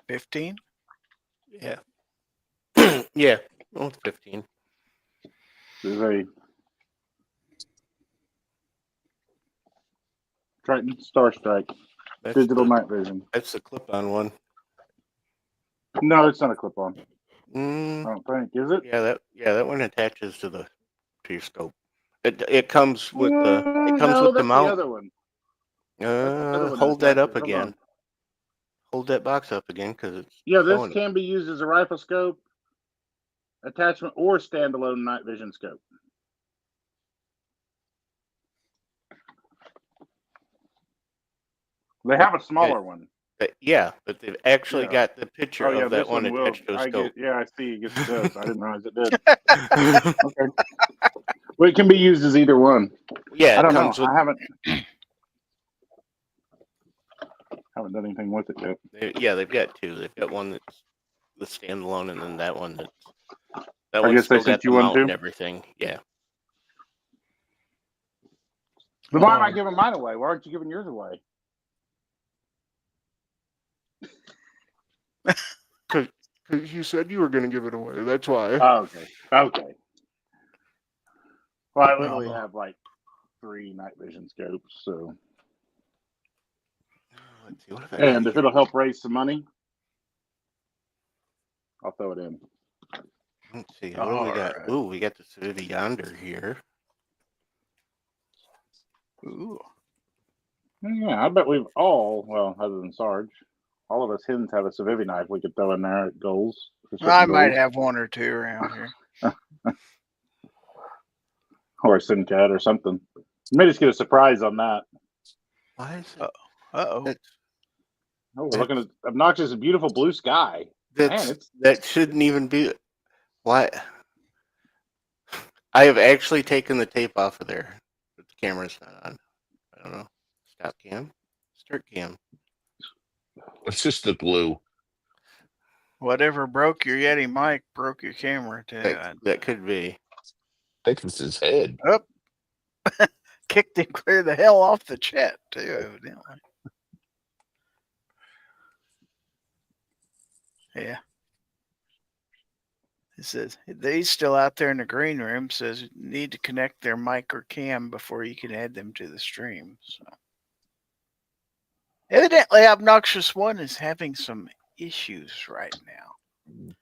$15? Yeah. Yeah. Well, it's 15. There's a Triton Star Strike That's digital the, night vision. that's the clip-on one. No, it's not a clip-on. I Mm, don't think. Is it? that one attaches to your scope. It comes with the no, with the that's mount. the other one. That's the other one Hold that up attaches. Hold again. on. Hold that box up again because it's Yeah, this showing it. can be used as a rifle scope, attachment, or standalone night vision scope. They have a smaller one. Yeah, but they've actually Yeah. got the picture Oh yeah, of that this one one will. attached to a scope. I see. It does. I didn't realize it did. Okay. Well, it can be used as either one. Yeah, I it don't know. comes with. I haven't done anything with it yet. Yeah, they've got two. They've got one that's the standalone, and then that one that I one's guess they still got sent the you one mount too? and everything. Yeah. But why am I giving mine away? Why aren't you giving yours away? Because you said you were going to give it away. That's why. Oh, okay. Okay. Well, I literally have like 3 night vision scopes, so. Let's see, what have I And got if here? it'll help raise some money, I'll throw it in. Let's see. What do we got? Alright. Ooh, we got the Civic Yonder here. Ooh. Yeah, I bet we've all, well, other than Sarge, all of us hens have a Civivi knife we could throw in there at goals. I might have one or two around here. Or a Simcat or something. You may just get a surprise on that. Why is it? Uh-oh. Oh, we're looking at obnoxious and beautiful blue sky. That shouldn't even be. Why? I have actually taken the tape off of there, but the camera's not on. I don't know. Stop cam. Start cam. It's just the glue. Whatever broke your Yeti mic broke your camera too. That could be. I think it's his head. Up. Kicked him clear the hell off the chat too, evidently. Yeah. It says he's still out there in the green room. Says need to connect their mic or cam before you can add them to the stream. So evidently, Obnoxious One is having some issues right now.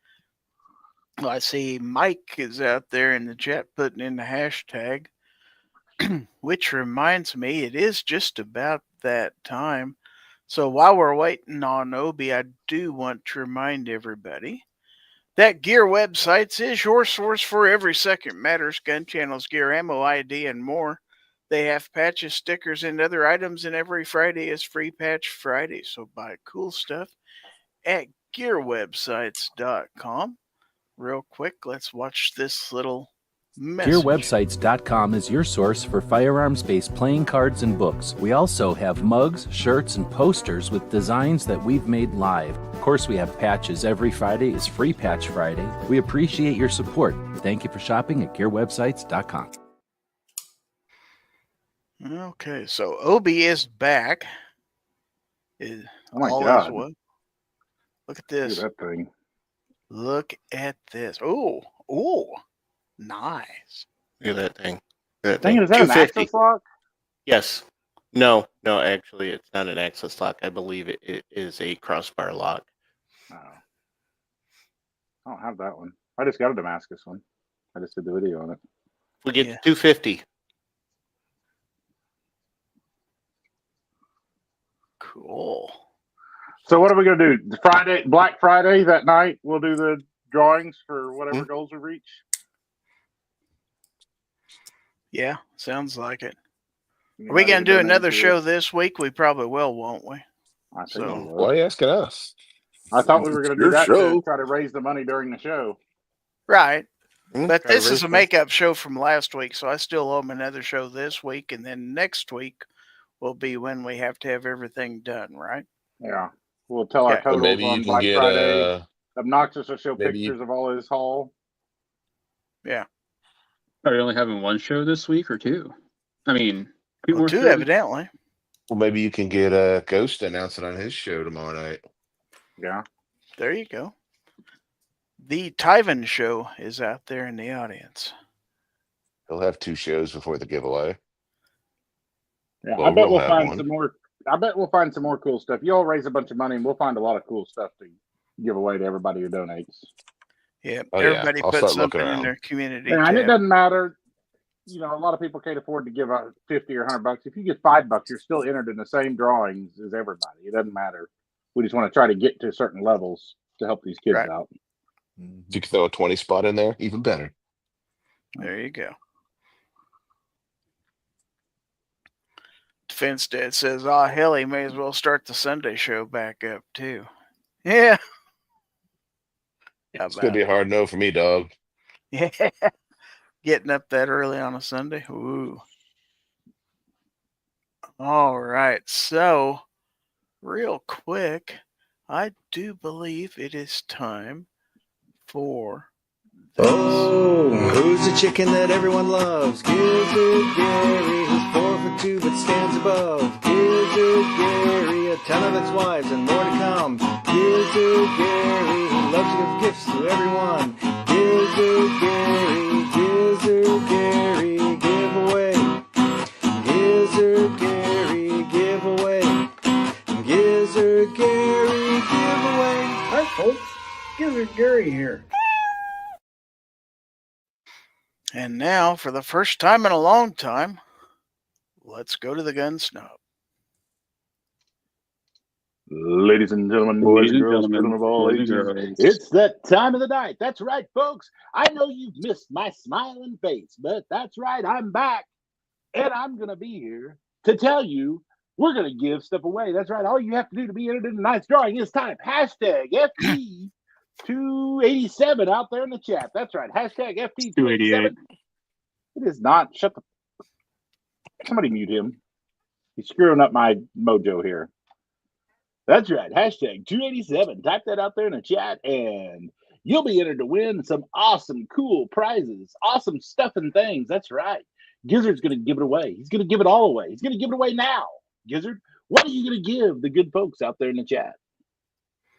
Well, I see Mike is out there in the chat putting in the hashtag, which reminds me, it is just about that time. So while we're waiting on Obi, I do want to remind everybody that Gear Websites is your source for every second matters, gun channels, gear, ammo, ID, and more. They have patches, stickers, and other items, and every Friday is Free Patch Friday. So buy cool stuff at gearwebsites.com. Real quick, let's watch this little message. GearWebsites.com is your source for firearms-based playing cards and books. We also have mugs, shirts, and posters with designs that we've made live. Of course, we have patches. Every Friday is Free Patch Friday. We appreciate your support. Thank you for shopping at GearWebsites.com. Okay, so Obi is back. Oh my All God. is well. Look at Look this. at that thing. Look at this. Oh, nice. Look at that thing. That Dang it, thing. is that an 250. access lock? Yes. No, actually, it's not an access lock. I believe it is a crossbar lock. Oh. I don't have that one. I just got a Damascus one. I just did the video on it. We get Yeah. 250. Cool. So what are we going to do? Friday, Black Friday that night, we'll do the drawings for whatever goals we reach. Yeah, sounds like it. Are we going to do another show this week? We probably will, won't we? I think So- we will. Why are you asking us? I thought we were going to do Your that show. to try to raise the money during the show. Right. But Try to this is raise a some- makeup show from last week, so I still owe them another show this week, and then next week will be when we have to have everything done, right? Yeah. We'll tell our Okay. So totals maybe you on can Black get Friday. Obnoxious will show maybe you- pictures of all his haul. Are you only having one show this week or two? I mean, two Well, more two, shows? evidently. well, maybe you can get Ghost to announce it on his show tomorrow night. Yeah. There you go. The Tyven show is out there in the audience. He'll have 2 shows before the giveaway. Yeah. Well, I bet we'll we'll have find one. some more. I bet we'll find some more cool stuff. You all raise a bunch of money, and we'll find a lot of cool stuff to give away to everybody who donates. Yeah, Oh, yeah. everybody I'll put start something looking in around. their community And it tab. doesn't matter. You know, a lot of people can't afford to give out $50 or $100. If you get $5, you're still entered in the same drawings as everybody. It doesn't matter. We just want to try to get to certain levels to help these kids Right. out. If you can throw a 20 spot in there, even better. There you go. Defense Dad says, "Oh hell, he may as well start the Sunday show back up too." Yeah. How It's gonna about be a hard no for me, dog. Yeah. Getting up that early on a Sunday. Ooh. All right. So, real quick, I do believe it is time for this. Oh, who's the chicken that everyone loves? Gizzard Gary, who's 4 for 2 but stands above. Gizzard Gary, a ton of ex-wives and more to come. Gizzard Gary, who loves to give gifts to everyone. Gizzard Gary, giveaway. Gizzard Gary, giveaway. Gizzard Gary, giveaway. Hi folks, Gizzard Gary here. And now, for the first time in a long time, let's go to the gun snob. Ladies and gentlemen, boys Ladies and and girls, gentlemen, children of all boys and ages, girls. it's that time of the night. That's right, folks. I know you've missed my smiling face, but that's right, I'm back. And I'm going to be here to tell you we're going to give stuff away. That's right. All you have to do to be entered in tonight's drawing is type hashtag FT287 out there in the chat. That's right. Hashtag FT287. 288. It is not. Shut the. Somebody mute him. He's screwing up my mojo here. That's right. Hashtag 287. Type that out there in the chat, and you'll be entered to win some awesome, cool prizes, awesome stuff and things. That's right. Gizzard's going to give it away. He's going to give it all away. He's going to give it away now. Gizzard, what are you going to give the good folks out there in the chat?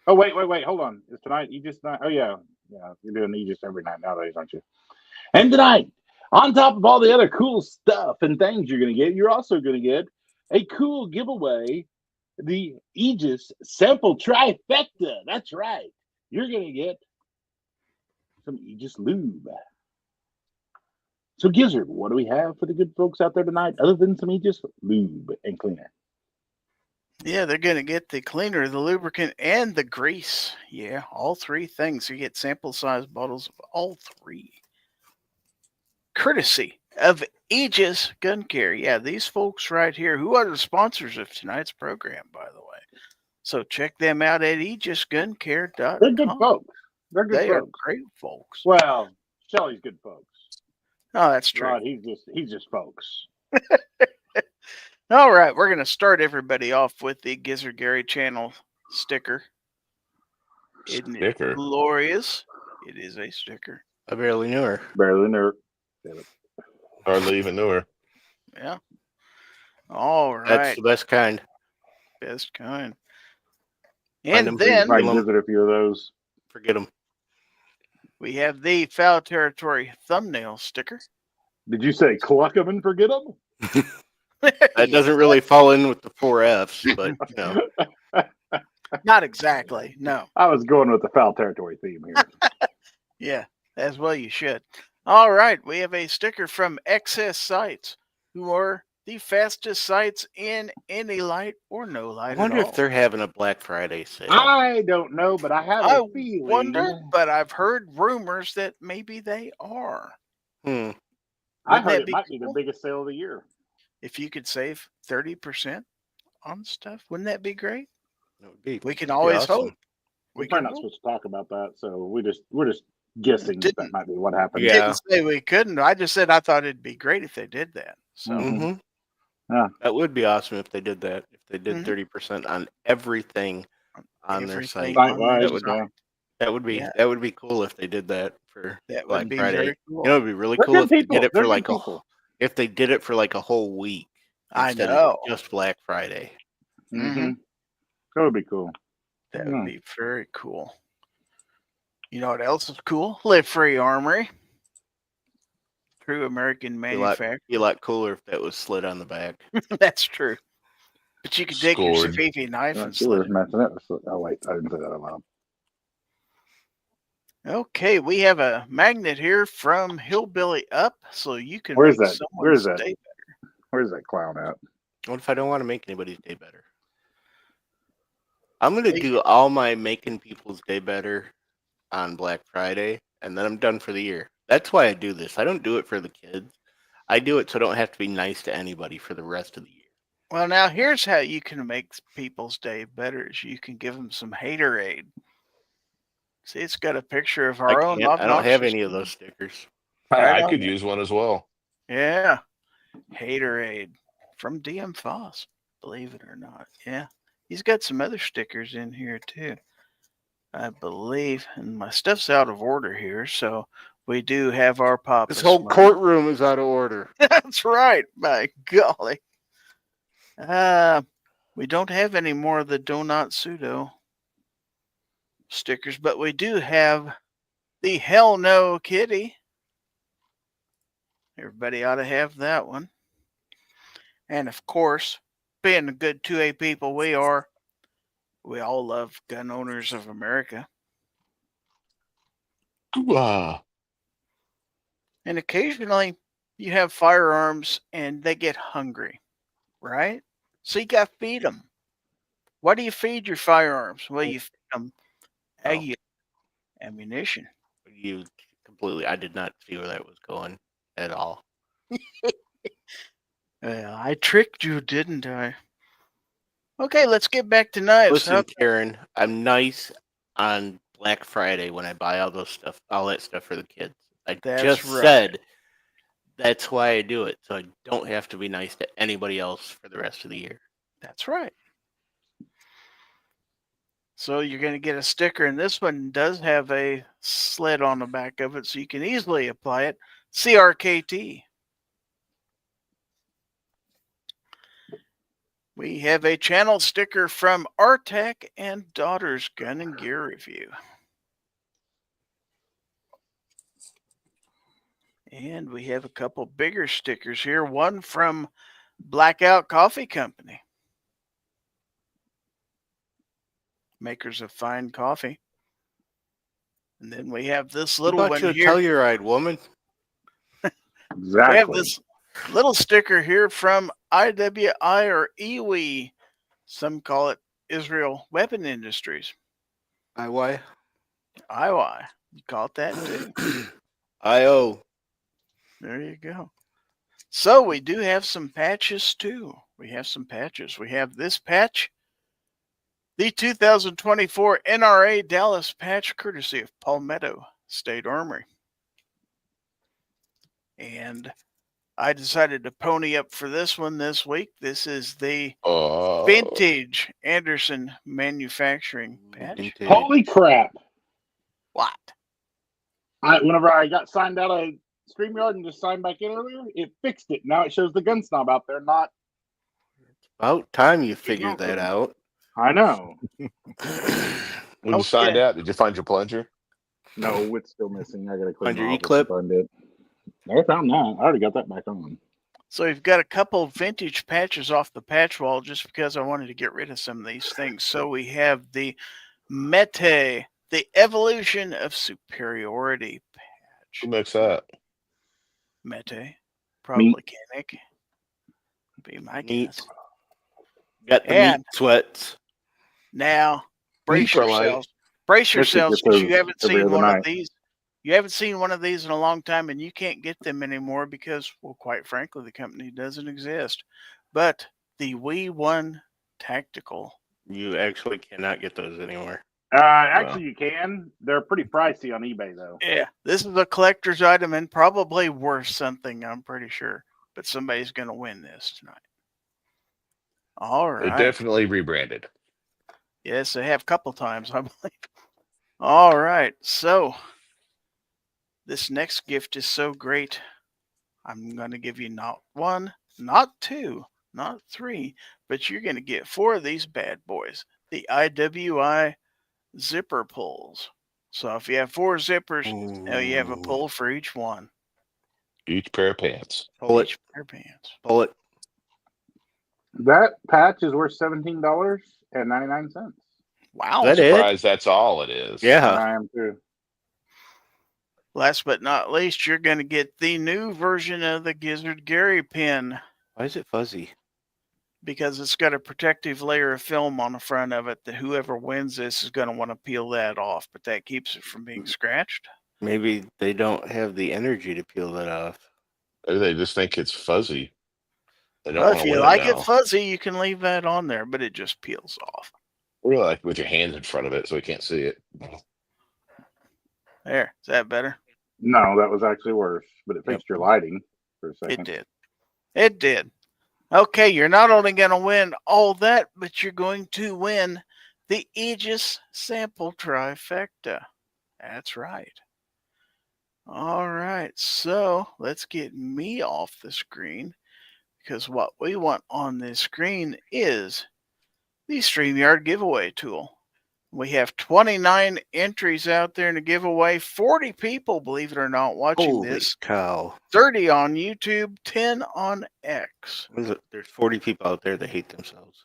Oh, wait. Hold on. Is tonight Aegis night? Oh, yeah. Yeah, you're doing Aegis every night nowadays, aren't you? And tonight, on top of all the other cool stuff and things you're going to get, you're also going to get a cool giveaway, the Aegis sample trifecta. That's right. You're going to get some Aegis lube. So, Gizzard, what do we have for the good folks out there tonight other than some Aegis lube and cleaner? Yeah, they're going to get the cleaner, the lubricant, and the grease. Yeah, all 3 things. You get sample size bottles of all 3. Courtesy of Aegis Gun Care. Yeah, these folks right here, who are the sponsors of tonight's program, by the way. So check them out at aegisguncare.com. They're good folks. They're good They are folks. great folks. Well, Shelly's good folks. Oh, that's true. Rod, he's just folks. All right, we're going to start everybody off with the Gizzard Gary channel sticker. Isn't it Sticker. glorious? It is a sticker. I barely knew her. Barely nerd. Hardly even knew her. Yeah. All right. That's the best kind. Best kind. Find And them then Might Them. visit a few of those. Forget them. we have the Foul Territory thumbnail sticker. Did you say cluck 'em and forget 'em? That doesn't really fall in with the 4 Fs, but you know. Not exactly. No. I was going with the foul territory theme here. Yeah, as well you should. All right, we have a sticker from Excess Sites, who are the fastest sites in any light or no light I wonder at all. if they're having a Black Friday sale. I don't know, but I have a I feeling. wonder, but I've heard rumors that maybe they are. Hmm. I Wouldn't heard that it be might be cool? the biggest sale of the year. if you could save 30% on stuff, wouldn't that be great? That would be. We can that'd be always awesome. hope. We're We probably can not hope. supposed to talk about that, so we're just guessing that Didn't- might be what happened. Yeah. Didn't say we couldn't. I just said I thought it'd be great if they did that. So Mhm. Mm-hmm. That would be awesome if they did that. If they did Mhm. 30% on everything on their everything site. on Site-wide, their That would yeah. site. that would be cool if they did that for That Black would be Friday. very cool. You know, it'd be really They're cool good if they people. did it They're for good like people. if they did it for like a whole week I instead know. of just Black Friday. Mm-hmm. That would be cool. That Yeah. would be very cool. You know what else is cool? Live Free Armory. True American Be a manufacturer. lot cooler if that was slid on the back. That's true. But you could take your Scored. Safifi knife and She was slit it. messing it. Oh wait, I didn't say that out loud. Okay, we have a magnet here from Hillbilly Up, so you can Where's make that? someone's Where's that? day. Where's that clown at? What if I don't want to make anybody's day better? I'm gonna Hey. do all my making people's day better on Black Friday, and then I'm done for the year. That's why I do this. I don't do it for the kids. I do it so I don't have to be nice to anybody for the rest of the year. Well, now here's how you can make people's day better: is you can give them some haterade. See, it's got a picture of our own. I don't have obnoxious- any of those stickers. Right I on could there. use one as well. Yeah, haterade from DM Foss. Believe it or not, yeah, he's got some other stickers in here too, I believe. And my stuff's out of order here, so we do have our Papa. This whole Smurf. courtroom is out of order. That's right. By golly. We don't have any more of the Donut Pseudo stickers, but we do have the Hell No Kitty. Everybody ought to have that one. And of course, being the good 2A people we are, we all love Gun Owners of America. Wow. And occasionally you have firearms and they get hungry, right? So you got to feed them. What do you feed your firearms? Well, you feed them ammunition. You completely. I did not see where that was going at all. I tricked you, didn't I? Okay, let's get back to knives. Listen, Karen, I'm nice on Black Friday when I buy all that stuff for the kids. I That's just right. said that's why I do it, so I don't have to be nice to anybody else for the rest of the year. That's right. So you're going to get a sticker, and this one does have a slit on the back of it, so you can easily apply it. CRKT. We have a channel sticker from Artec and Daughter's Gun and Gear Review. And we have a couple bigger stickers here. One from Blackout Coffee Company, makers of fine coffee. And then we have this little one you a here. Telluride woman. Exactly. We have this little sticker here from IWI or IWI. Some call it Israel Weapon Industries. IY. IWI. You call it that too. IO. There you go. So we do have some patches too. We have some patches. We have this patch, the 2024 NRA Dallas patch, courtesy of Palmetto State Armory. And I decided to pony up for this one this week. This is the vintage Anderson Manufacturing patch. Vintage. Holy crap! What? Whenever I got signed out of StreamYard and just signed back in earlier, it fixed it. Now it shows the gun snob out there, not. About time you figured that out. I know. When you signed out, did you find your plunger? No, it's still missing. I gotta clean Find your my office E-clip? to find it. I found that. I already got that back on. So we've got a couple vintage patches off the patch wall just because I wanted to get rid of some of these things. So we have the Mete, the Evolution of Superiority patch. Who makes that? Mete, probably Canic. Be my Neat. guess. Got the And- meat sweats. Now, brace Meat for life. yourselves. Brace This is yourselves just because those you haven't every seen other one night. of these. you haven't seen one of these in a long time, and you can't get them anymore because, well, quite frankly, the company doesn't exist. But the Wii 1 Tactical. You actually cannot get those anymore. Actually, you can. They're pretty pricey on eBay, though. Yeah, this is a collector's item and probably worth something, I'm pretty sure. But somebody's going to win this tonight. All They right. definitely rebranded. Yes, they have a couple times, I believe. All right. So this next gift is so great. I'm going to give you not one, not two, not three, but you're going to get 4 of these bad boys. The IWI zipper pulls. So if you have 4 zippers, now you have a pull for each one. Each pair of pants. Pull it. Each pair of pants. Pull it. That patch is worth $17.99. Wow. Is that it? Surprised that's all it is. Yeah. I am too. Last but not least, you're going to get the new version of the Gizzard Gary pin Why is it fuzzy? because it's got a protective layer of film on the front of it that whoever wins this is going to want to peel that off, but that keeps it from being scratched. Maybe they don't have the energy to peel that off. Maybe they just think it's fuzzy. They don't Well, want if to you win like it it now. fuzzy, you can leave that on there, but it just peels off. Really like with your hands in front of it so we can't see it. There. Is that better? No, that was actually worse, but it fixed your lighting for a It second. did. It did. Okay, you're not only going to win all that, but you're going to win the Aegis sample trifecta. That's right. All right, so let's get me off the screen because what we want on this screen is the StreamYard giveaway tool. We have 29 entries out there in the giveaway. 40 people, believe it or not, watching Holy this. cow. 30 on YouTube, 10 on X. What is it? There's 40 people out there that hate themselves.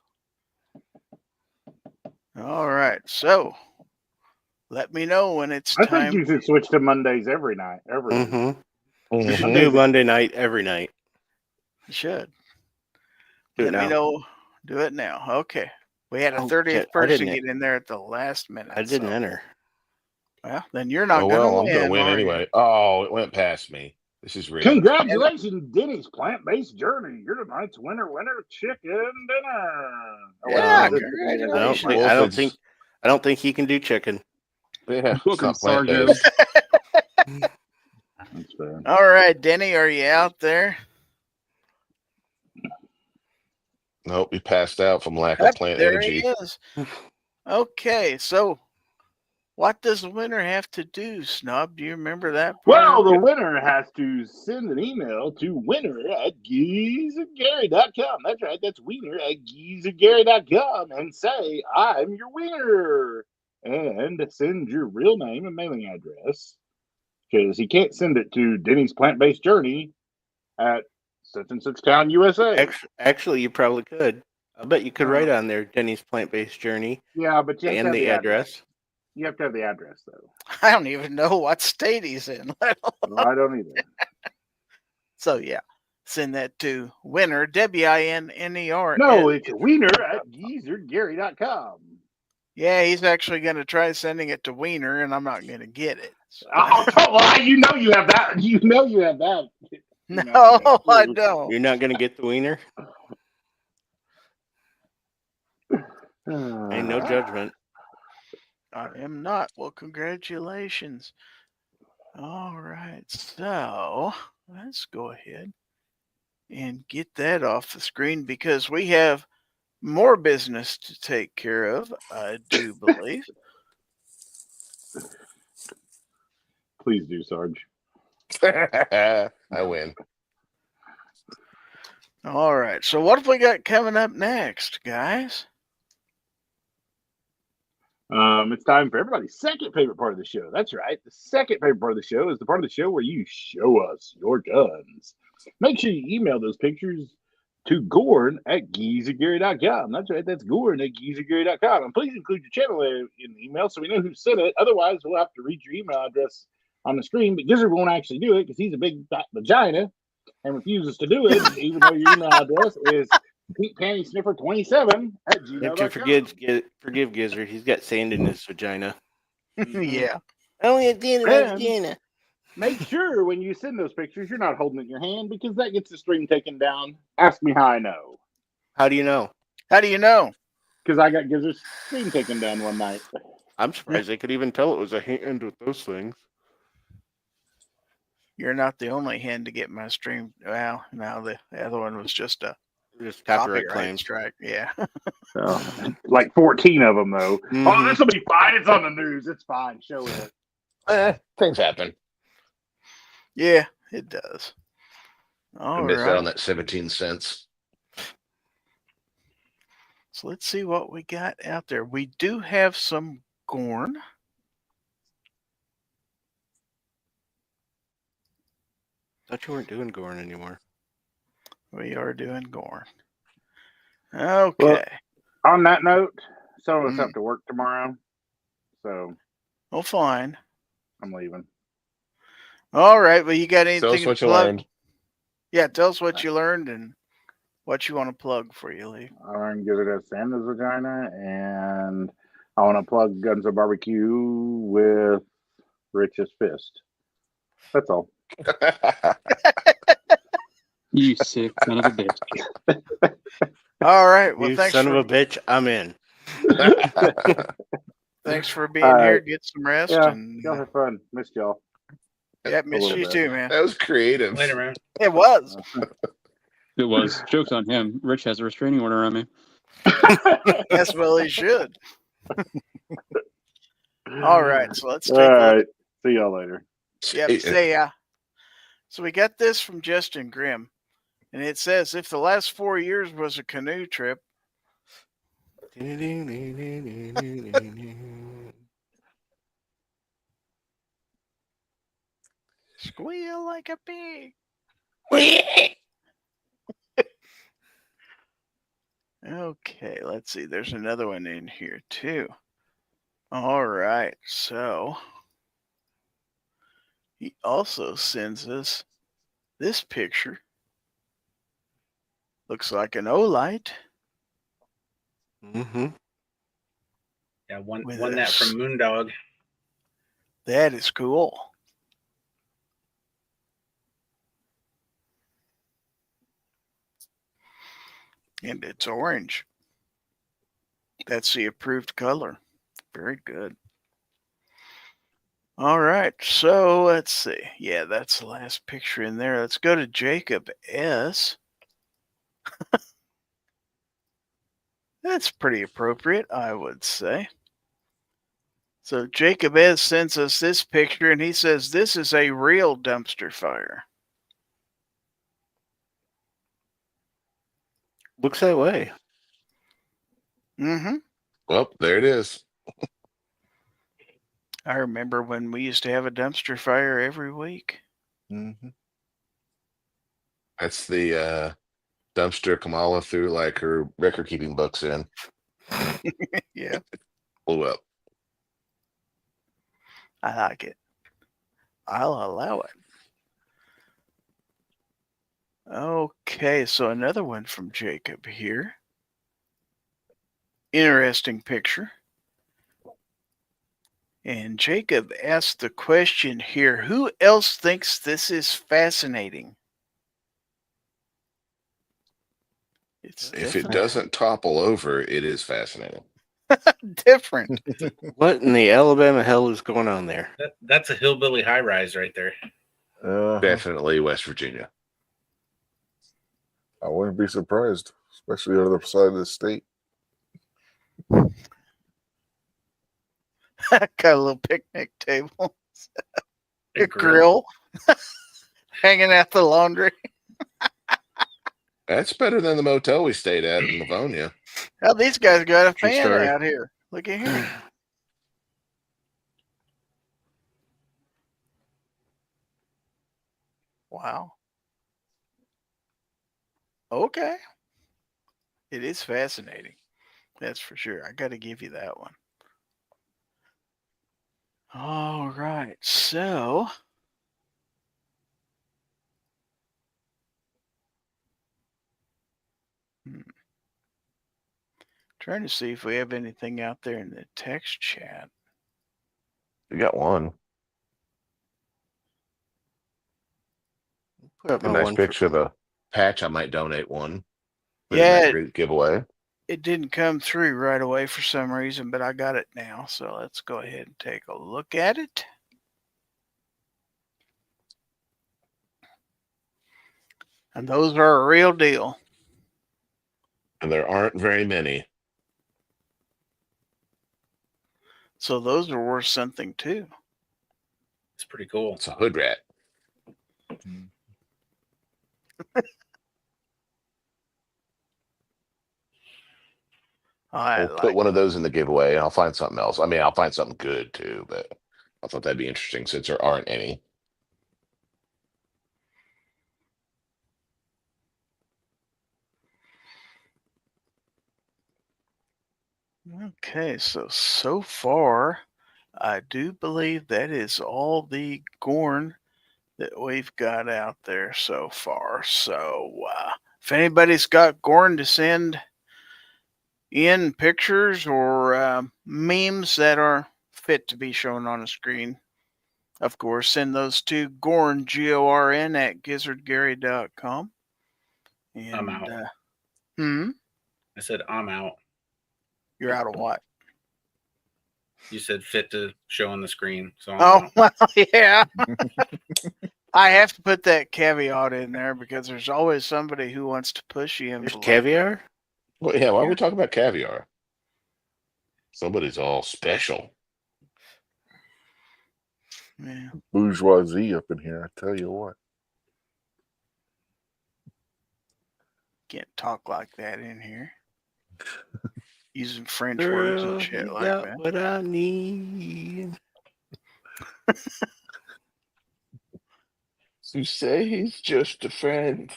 All right, so let me know when it's I time. think you should switch to Mondays every night. Every week. Mm-hmm. You should Mhm. do Monday night every night. You should. Do it Let me now. know. Do it now. Okay. We had a Oh, 30th shit, I person didn't- get in there at the last minute. I didn't so- enter. Well, then you're not Oh, going to well, win. I'm going to win are you? anyway. Oh, it went past me. This is real. Congratulations, Denny's plant-based journey. You're tonight's winner chicken dinner. Yeah, this- congratulations. No, Well, I if don't it's- think. I don't think he can do chicken. Yeah, it's Welcome, not Sergeant. plant-based. That's fair. All right, Denny, are you out there? Nope, he passed out from lack Yep, of plant there energy. he is. Okay, so what does the winner have to do, Snub? Do you remember that? Well, part? the winner has to send an email to winner@gizzardgary.com. That's right, that's winner@gizzardgary.com and say, I'm your winner. And send your real name and mailing address. Because he can't send it to Denny's Plant-Based Journey at such and such town, USA. Actually, you probably could. I bet you could write on there Denny's plant-based journey Yeah, but you have to and have the address. You have to have the address, though. I don't even know what state he's in. No, I don't either. So, yeah, send that to winner, WINNER. No, it's wiener@gizzardgary.com. Yeah, he's actually going to try sending it to Wiener, and I'm not going to get it. So- Oh, well, you know you have that. You know you have that. No, I don't. You're not going to get the wiener? Ain't no judgment. I am not. Well, congratulations. All right, so let's go ahead and get that off the screen because we have more business to take care of, I do believe. Please do, Sarge. I win. All right, so what have we got coming up next, guys? It's time for everybody's second favorite part of the show. That's right. The second favorite part of the show is the part of the show where you show us your guns. Make sure you email those pictures to Gorn@gizzardgary.com. That's right. That's Gorn@gizzardgary.com. And please include your channel in the email so we know who sent it. Otherwise, we'll have to read your email address on the screen. But Gizzard won't actually do it because he's a big fat vagina and refuses to do it, even though your email address is PetePantySniffer27@gmail.com. You have to forgive Gizzard. He's got sand in his vagina. Yeah. Oh, it's in And- vagina. Make sure when you send those pictures, you're not holding it in your hand because that gets the stream taken down. Ask me how I know. How do you know? How do you know? Because I got Gizzard's stream taken down one night. I'm surprised they could even tell it was a hand with those things. You're not the only hand to get my stream. Well, no, the other one was just a Just copyright claims. strike. Yeah. Like 14 of them, though. Oh, Mhm. this will be fine. It's on the news. It's fine. Show it. Things happen. Yeah, it does. I All missed out on right. that 17 cents. So let's see what we got out there. We do have some Gorn. Thought you weren't doing Gorn anymore. We are doing Gorn. Okay. Well, on that note, some of us Mm. have to work tomorrow. So Well, fine. I'm leaving. All right. Well, you got anything Tell us to what you plug? learned. Yeah, tell us what you learned and what you want to plug before you leave. I want to give it a Santa's vagina, and I want to plug Guns of Barbecue with Rich's fist. That's all. You sick son of a bitch. All right. Well, You thanks son for of a bitch, I'm in. thanks for being All here. right. Get some rest. Yeah, And y'all have fun. Missed y'all. yeah, miss little you bit. too, man. That was creative. Later, man. It was. It was. Joke's on him. Rich has a restraining order on me. Yes, well, he should. All right. So let's take All a look. right. See y'all later. Yep, see ya. So we got this from Justin Grimm, and it says if the last 4 years was a canoe trip, squeal like a pig. Okay, let's see. There's another one in here too. All right, so he also sends us this picture. Looks like an Olight. Mm-hmm. Yeah, won With that us. from Moondog. That is cool. And it's orange. That's the approved color. Very good. All right, so let's see. Yeah, that's the last picture in there. Let's go to Jacob S. That's pretty appropriate, I would say. So Jacob S sends us this picture, and he says this is a real dumpster fire. Looks that way. Mm-hmm. Well, there it is. I remember when we used to have a dumpster fire every week. Mm-hmm. That's the dumpster Kamala threw like her record keeping books in. Yeah, Blew up. I like it. I'll allow it. Okay, so another one from Jacob here. Interesting picture. And Jacob asked the question here, who else thinks this is fascinating? It's If it doesn't topple over, it is fascinating. different. What in the Alabama hell is going on there? That's a hillbilly high rise right there. Definitely West Virginia. I wouldn't be surprised, especially on the other side of the state. Got a little picnic table, a A grill, hanging out the laundry. That's better than the motel we stayed at in Livonia. How these guys got a True fan story. out here. Look at here. Wow. Okay. It is fascinating. That's for sure. I got to give you that one. All right. So, trying to see if we have anything out there in the text chat. We got one. Put up A my nice one picture of the patch. I might donate one. Put in Yeah, that great giveaway. it didn't come through right away for some reason, but I got it now. So let's go ahead and take a look at it. And those are a real deal. And there aren't very many. So those are worth something too. It's pretty cool. It's a hood rat. I We'll put one of those in the giveaway, and I'll find something else. I mean, I'll find something good too, but I thought that'd be interesting since there aren't any. Okay, so far, I do believe that is all the Gorn that we've got out there so far. So if anybody's got Gorn to send in pictures or memes that are fit to be shown on a screen, of course, send those to Gorn, Gorn, at gizzardgary.com. And, I'm out. I said I'm out. You're out of what? You said fit to show on the screen. So I'm Oh, out. well, yeah. I have to put that caveat in there because there's always somebody who wants to push you. There's caviar? Well, yeah, why are we talking about caviar? Somebody's all special. Yeah. Bourgeoisie up in here, I tell you what. Can't talk like that in here. Using French words and shit like that. What I need. You say he's just a friend.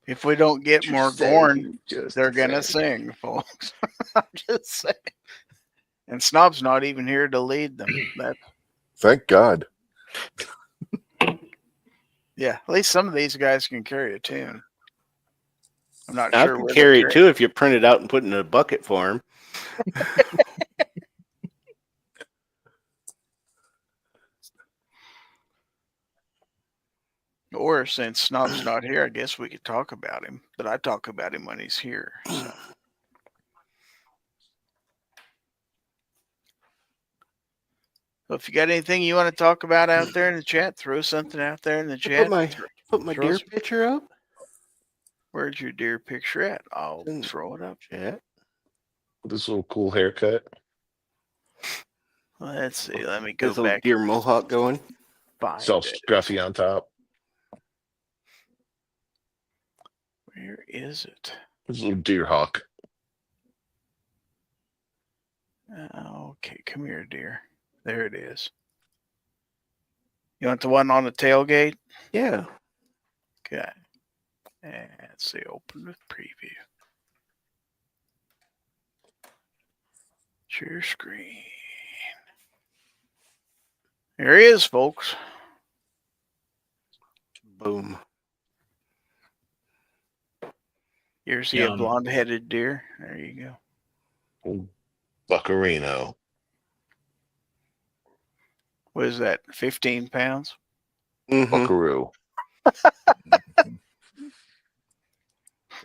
If we don't get You more say Gorn, he's just they're a gonna friend. sing, folks. I'm just saying. And Snob's not even here to lead them. That, Thank God. yeah, at least some of these guys can carry a tune. I'm not I sure could where carry they it too if you print it out and put it in a bucket for him. Or since Snob's not here, I guess we could talk about him. But I talk about him when he's here. So. So if you got anything you want to talk about out there in the chat, throw something out there in the chat. Put my Throw deer some- picture up. Where's your deer picture at? I'll In throw it up. Chat. This little cool haircut. Let's see. Let me go There's a little back. deer mohawk going. Find Self it. scruffy on top. Where is it? This little deer hawk. Okay, come here, dear. There it is. You want the one on the tailgate? Yeah. Okay. And let's see. Open with preview. Share screen. There he is, folks. Boom. Here's the Yum. blonde-headed deer. There you go. Buccarino. What is that? 15 pounds? Mm-hmm. Buckaroo.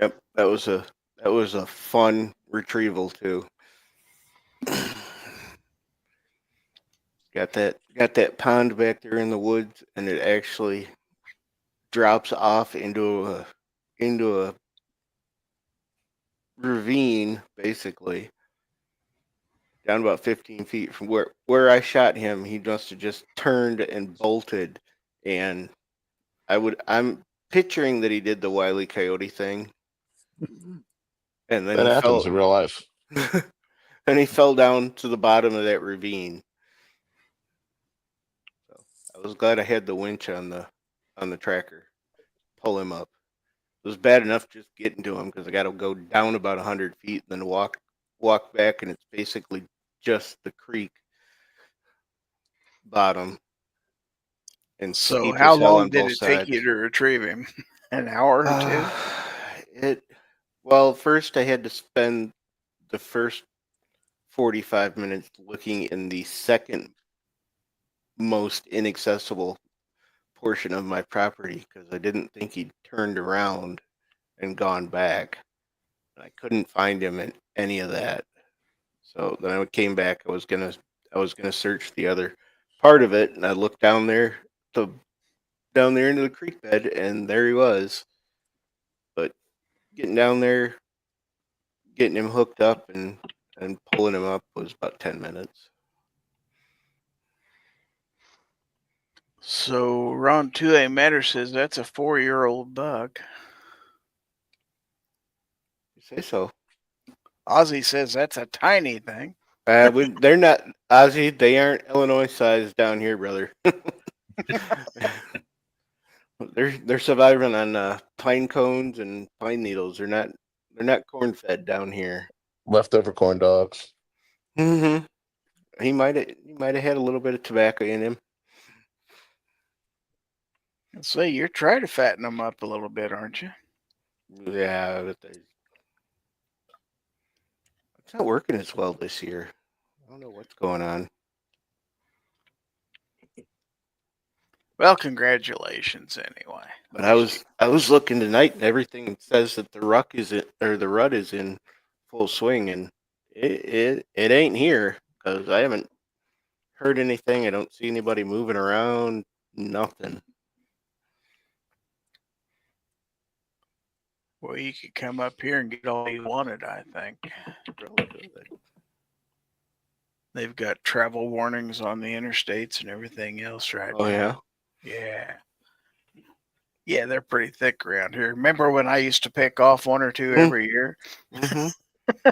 Yep. That was a fun retrieval too. Got that pond back there in the woods, and it actually drops off into a ravine, basically down about 15 feet from where I shot him. He must have just turned and bolted, and I'm picturing that he did the Wile E. Coyote thing, and then That he happens fell. in real life. And he fell down to the bottom of that ravine. So I was glad I had the winch on the tracker, pull him up. It was bad enough just getting to him because I got to go down about 100 feet and then walk back, and it's basically just the creek bottom. And So steep how as hell long on did both it take sides. you to retrieve him? An hour or two? Well, first I had to spend the first 45 minutes looking in the second most inaccessible portion of my property because I didn't think he'd turned around and gone back. I couldn't find him in any of that. So then I came back. I was gonna search the other part of it, and I looked down there into the creek bed, and there he was. But getting down there, getting him hooked up, and pulling him up was about 10 minutes. So Ron 2A Matter says that's a 4-year-old buck. You say so. Ozzy says that's a tiny thing. They're not, Ozzy. They aren't Illinois sized down here, brother. They're surviving on pine cones and pine needles. They're not corn fed down here. Leftover corn dogs. Mm-hmm. He might have had a little bit of tobacco in him. So you're trying to fatten them up a little bit, aren't you? Yeah, but it's not working as well this year. I don't know what's going on. Well, congratulations anyway. But I was looking tonight, and everything says that the rut is in full swing, and it ain't here because I haven't heard anything. I don't see anybody moving around. Nothing. Well, you could come up here and get all you wanted, I think. They've got travel warnings on the interstates and everything else right Oh, now. Yeah. Yeah, they're pretty thick around here. Remember when I used to pick off one or two every year? Mm-hmm.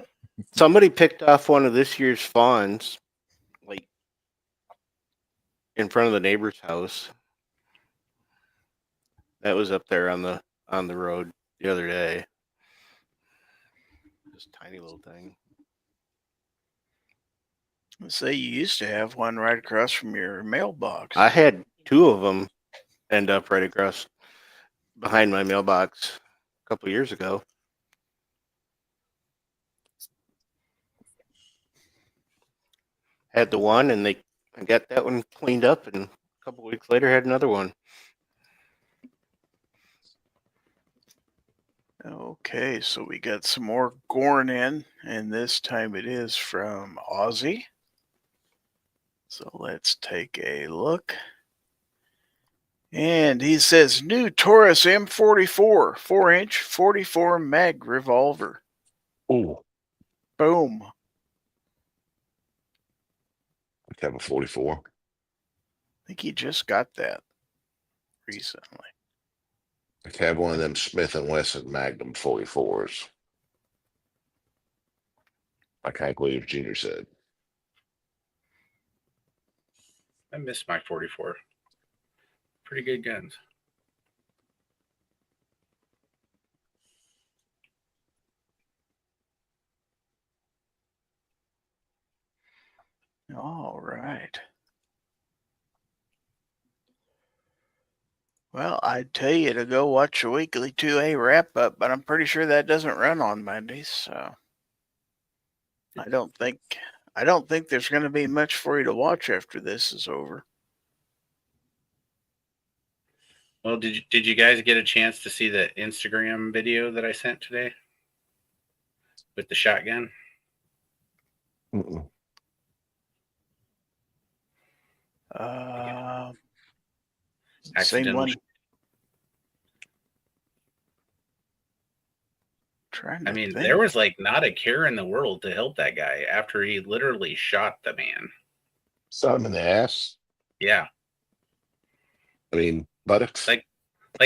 Somebody picked off one of this year's fawns, like in front of the neighbor's house. That was up there on the road the other day. This tiny little thing. Say you used to have one right across from your mailbox. I had two of them end up right across behind my mailbox a couple years ago. Had the one, and I got that one cleaned up, and a couple weeks later had another one. Okay, so we got some more Gorn in, and this time it is from Ozzy. So let's take a look. And he says, new Taurus M44, 4-inch, 44 mag revolver. Ooh. Boom. I have a 44. I think he just got that recently. I have one of them Smith & Wesson Magnum 44s. Like Hank Williams Jr. said. I miss my 44. Pretty good guns. All right. Well, I'd tell you to go watch the weekly 2A wrap up, but I'm pretty sure that doesn't run on Mondays, so I don't think there's going to be much for you to watch after this is over. Well, did you guys get a chance to see the Instagram video that I sent today with the shotgun? Mm-mm. Same one. I mean, there was like not a care in the world to help that guy after he literally shot the man. Shot him in the ass. Yeah. I mean, buttocks. Like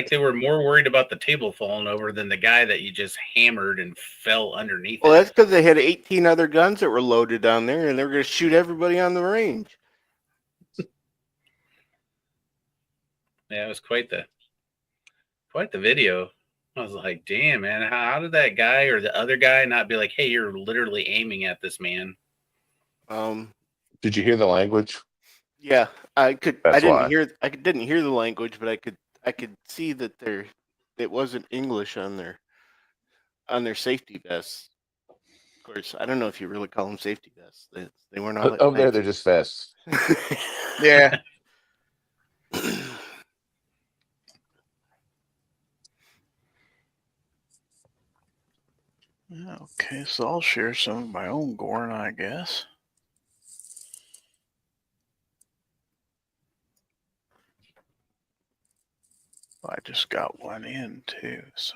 they were more worried about the table falling over than the guy that you just hammered and fell underneath. Well, that's because they had 18 other guns that were loaded down there, and they were going to shoot everybody on the range. Yeah, it was quite the video. I was like, damn, man, how did that guy or the other guy not be like, hey, you're literally aiming at this man? Did you hear the language? Yeah, I could. That's I didn't why. hear. I didn't hear the language, but I could see that it wasn't English on their safety vests. Of course, I don't know if you really call them safety vests. They weren't all that Over there, fancy. they're just vests. Yeah. Okay, so I'll share some of my own Gorn, I guess. I just got one in too, so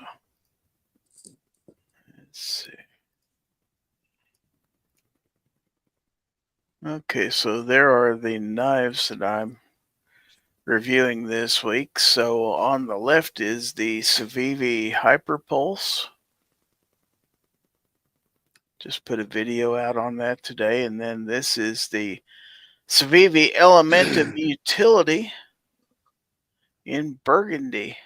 let's see. Okay, so there are the knives that I'm reviewing this week. So on the left is the Civivi Hyperpulse. Just put a video out on that today. And then this is the Civivi Elementum Utility in Burgundy.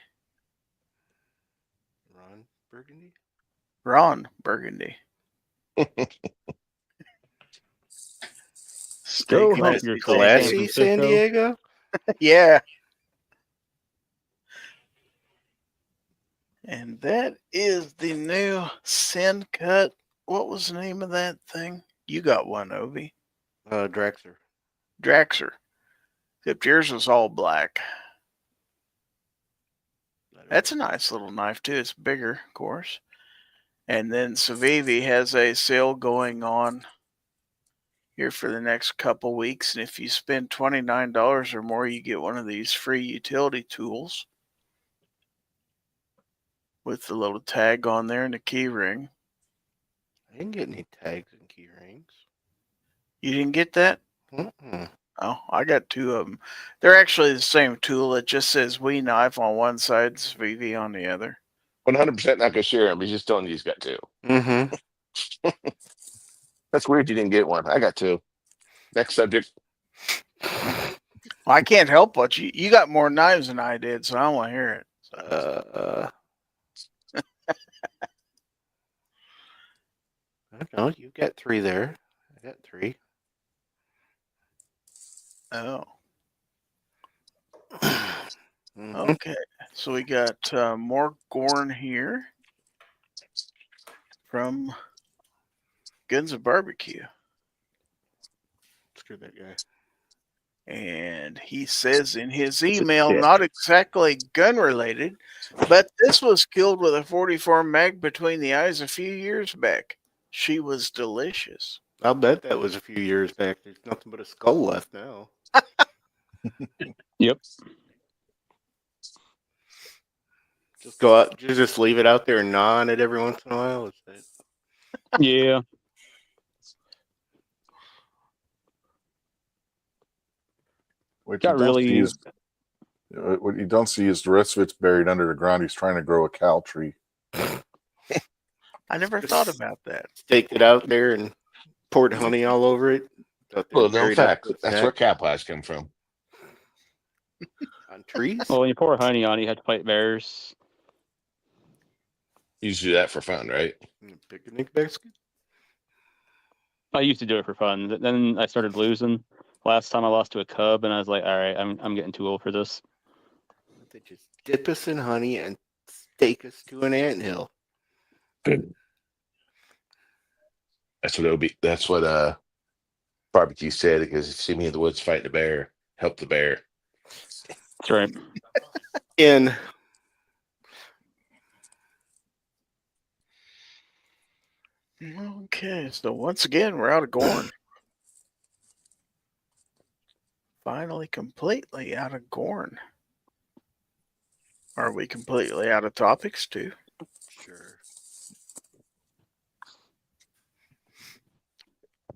Ron Burgundy. Ron Burgundy. Go Steak help classy your Classy San Diego. Yeah. And that is the new Sin Cut. What was the name of that thing? You got one, Obi. Drexer. Draxer. Except yours was all black. That's a nice little knife, too. It's bigger, of course. And then Civivi has a sale going on here for the next couple weeks. And if you spend $29 or more, you get one of these free utility tools with the little tag on there and a key ring. I didn't get any tags and key rings. You didn't get that? Mm-mm. Oh, I got two of them. They're actually the same tool. It just says We Knife on one side, Civivi on the other. 100% not gonna share him. He's just telling you he's got two. Mm-hmm. That's weird. You didn't get one. I got two. Next subject. I can't help but you got more knives than I did, so I don't want to hear it. So. I don't know. You got three there. I got three. Oh. Mhm. Okay. So we got more Gorn here from Guns of Barbecue. Screw that guy. And he says in his email, not exactly gun related, but this was killed with a 44 mag between the eyes a few years back. She was delicious. I'll bet that was a few years back. There's nothing but a skull left now. Yep. Just go out, just leave it out there and gnaw on it every once in a while. Is that... Yeah. What Got really. what you don't see is the rest of it's buried under the ground. He's trying to grow a cow tree. I never thought about that. Staked it out there and poured honey all over it. Well, no fact. That's where cow pies come from. On trees? Well, when you pour honey on it, you have to fight bears. You just do that for fun, right? Picnic basket? I used to do it for fun. Then I started losing. Last time I lost to a cub, and I was like, all right, I'm getting too old for this. They just dip us in honey and stake us to an anthill. That's what Barbecue said, because you see me in the woods fighting a bear, help the bear. That's right. Okay, so once again, we're out of Gorn. Finally, completely out of Gorn. Are we completely out of topics, too? Sure.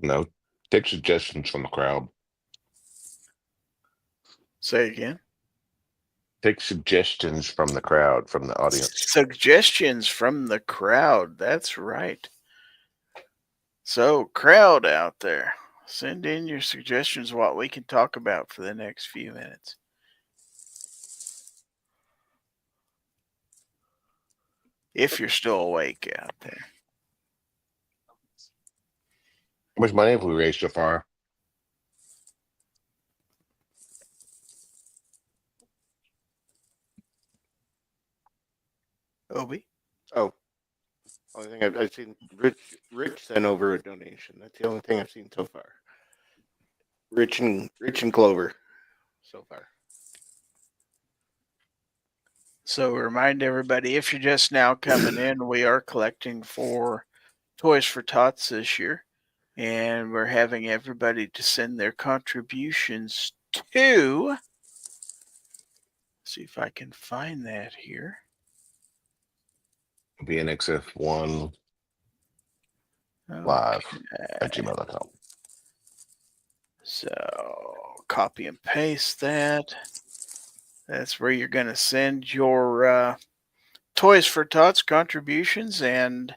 No, take suggestions from the crowd. Say again. Take suggestions from the crowd, from the audience. Suggestions from the crowd. That's right. So, crowd out there, send in your suggestions what we can talk about for the next few minutes. If you're still awake out there. How much money have we raised so far? Obi? Oh. Only thing I've seen, Rich sent over a donation. That's the only thing I've seen so far. Rich and Clover so far. So remind everybody, if you're just now coming in, we are collecting for Toys for Tots this year, and we're having everybody to send their contributions to. See if I can find that here. BNXF1 live at gmail.com. So copy and paste that. That's where you're going to send your Toys for Tots contributions. And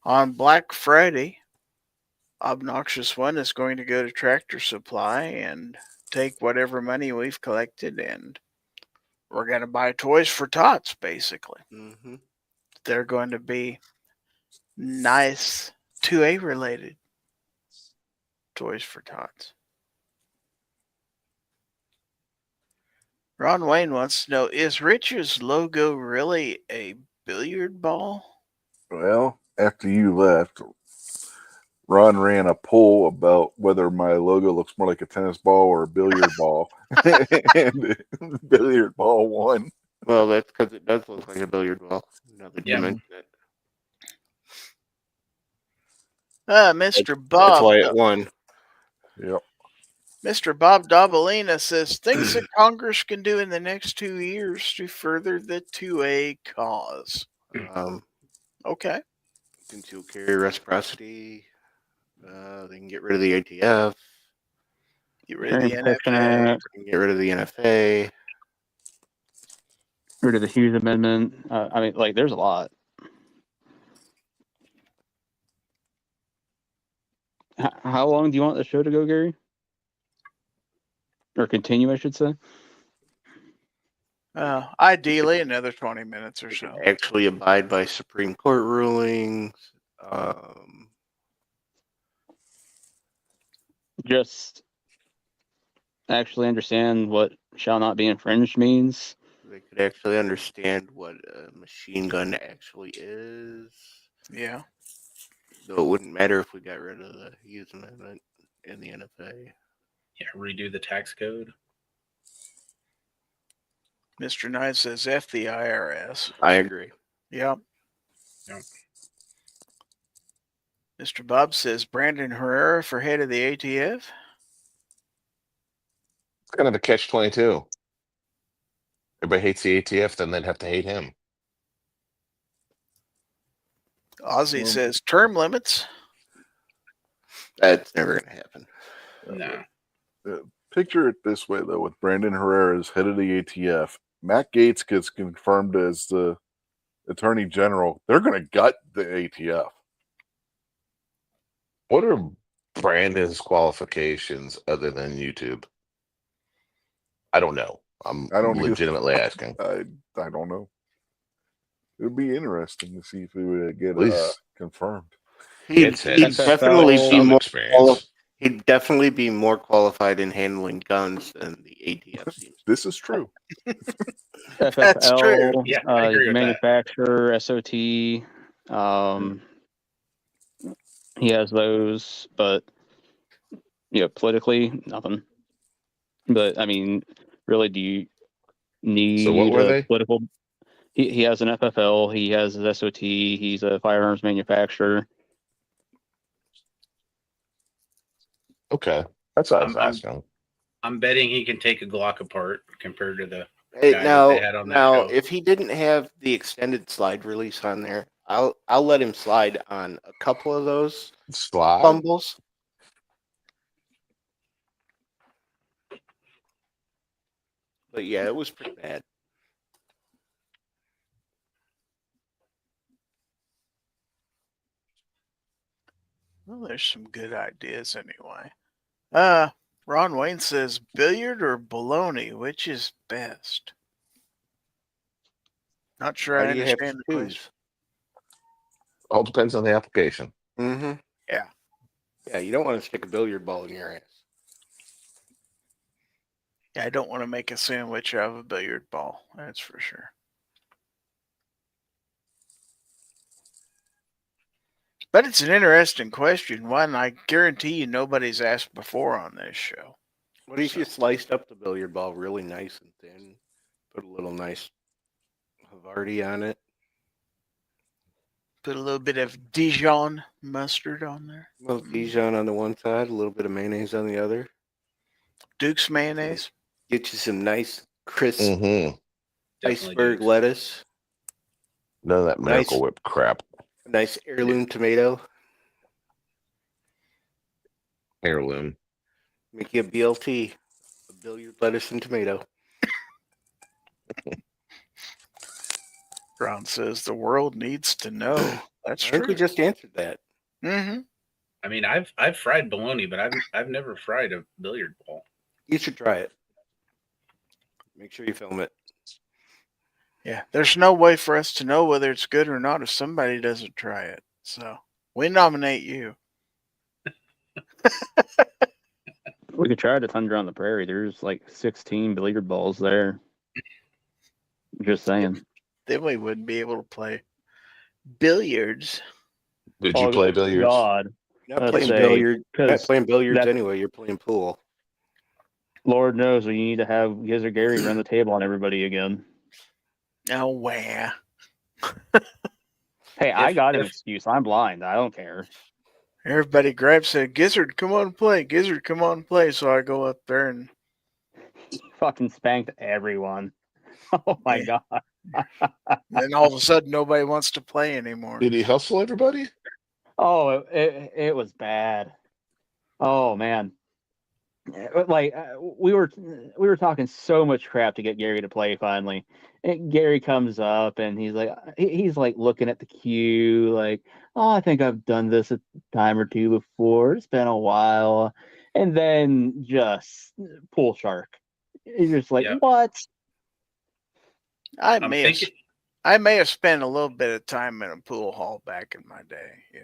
on Black Friday, Obnoxious One is going to go to Tractor Supply and take whatever money we've collected, and we're going to buy Toys for Tots, basically. Mm-hmm. They're going to be nice 2A related Toys for Tots. Ron Wayne wants to know, is Rich's logo really a billiard ball? Well, after you left, Ron ran a poll about whether my logo looks more like a tennis ball or a billiard ball, and billiard ball won. Well, that's because it does look like a billiard ball. Now that you mention it. Mr. Bob. That's why it won. Yep. Mr. Bob Dabalina says, things that Congress can do in the next 2 years to further the 2A cause. Okay. Concealed carry reciprocity. They can get rid of the ATF. Get rid of the NFA. Get rid of the NFA. Rid of the Hughes Amendment. I mean, like, there's a lot. How long do you want the show to go, Gary? Or continue, I should say. Ideally, another 20 minutes or so. Actually abide by Supreme Court rulings. Just actually understand what shall not be infringed means. They could actually understand what a machine gun actually is. Yeah. So it wouldn't matter if we got rid of the Hughes Amendment and the NFA. Yeah, redo the tax code. Mr. Knight says F the IRS. I agree. Yep. Yep. Mr. Bob says Brandon Herrera for head of the ATF. It's kind of a catch-22. Everybody hates the ATF, then they'd have to hate him. Ozzy says term limits. That's never going to happen. No. Picture it this way, though, with Brandon Herrera as head of the ATF. Matt Gaetz gets confirmed as the Attorney General. They're going to gut the ATF. What are Brandon's qualifications other than YouTube? I don't know. I don't legitimately asking. I don't know. It would be interesting to see if we would get confirmed. He'd definitely be more he'd definitely be more qualified in handling guns than the ATF seems. This is true. That's true. Yeah, I agree with manufacturer, SOT. He has those, but politically, nothing. But I mean, really, do you need So what were they? political? He has an FFL. He has his SOT. He's a firearms manufacturer. Okay, that's what I was asking. I'm betting he can take a Glock apart compared to the Hey, guy that they had on that show. if he didn't have the extended slide release on there, I'll let him slide on a couple of those Slide? fumbles. But yeah, it was pretty bad. Well, there's some good ideas anyway. Ron Wayne says billiard or bologna, which is best? Not sure I Why do you have understand to the question. choose? All depends on the application. Mm-hmm. Yeah. Yeah, you don't want to stick a billiard ball in your ass. Yeah, I don't want to make a sandwich out of a billiard ball. That's for sure. But it's an interesting question. One I guarantee you nobody's asked before on this show. What if you sliced up the billiard ball really nice and thin, put a little nice Havarti on it? Put a little bit of Dijon mustard on there. A little Dijon on the one side, a little bit of mayonnaise on the other. Duke's mayonnaise. Get you some nice crisp Mm-hmm. Definitely iceberg Dukes. lettuce. None of that Miracle Nice. Whip crap. Nice heirloom tomato. Heirloom. Make you a BLT, a billiard lettuce and tomato. Ron says the world needs to know. That's I think true. we just answered that. Mm-hmm. I mean, I've fried bologna, but I've never fried a billiard ball. You should try it. Make sure you film it. Yeah, there's no way for us to know whether it's good or not if somebody doesn't try it. So we nominate you. We could try the Tundra on the Prairie. There's like 16 billiard balls there. Just saying. Then we wouldn't be able to play billiards. Did you play billiards? God. You're not Let's playing say, billiards. You're not 'cause playing billiards that- anyway. You're playing pool. Lord knows we need to have Gizzard Gary run the table on everybody again. Oh, wow. Hey, I got an excuse. I'm blind. I don't care. Everybody grabs said, Gizzard, come on play. Gizzard, come on play. So I go up there and Fucking spanked everyone. Oh my Yeah. God. then all of a sudden nobody wants to play anymore. Did he hustle everybody? Oh, it was bad. Oh man. Like we were talking so much crap to get Gary to play finally. And Gary comes up and he's like looking at the queue like, oh, I think I've done this a time or two before. It's been a while. And then just pool shark. You're just like, Yep. what? I I'm may have, thinking- I may have spent a little bit of time in a pool hall back in my day. Yeah.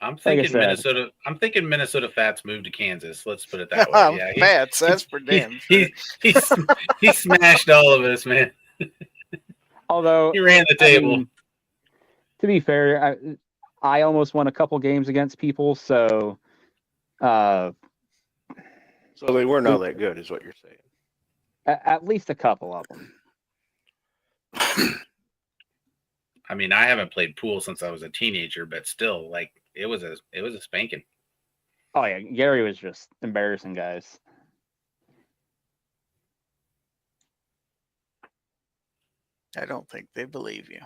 I'm Like I thinking said. Minnesota. I'm thinking Minnesota Fats moved to Kansas. Let's put it that way. Yeah, Fats, that's for damn sure. he smashed all of us, man. Although He ran the I table. mean, to be fair, I almost won a couple games against people, so So they weren't all that good, is what you're saying. at least a couple of them. I mean, I haven't played pool since I was a teenager, but still, like it was a spanking. Oh yeah, Gary was just embarrassing, guys. I don't think they believe you.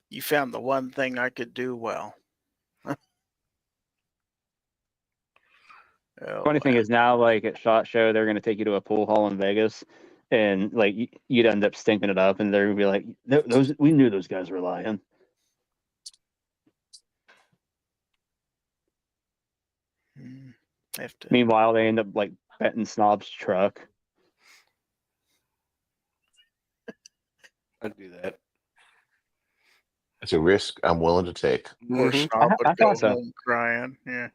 You found the one thing I could do well. Funny thing is now, like at SHOT Show, they're gonna take you to a pool hall in Vegas, and like you'd end up stinking it up, and they're gonna be like, "Those we knew those guys were lying." Have to. Meanwhile, they end up like betting Snob's truck. I'd do that. It's a risk I'm willing to take. Or Mhm. Snob I would go thought so. home crying. Yeah.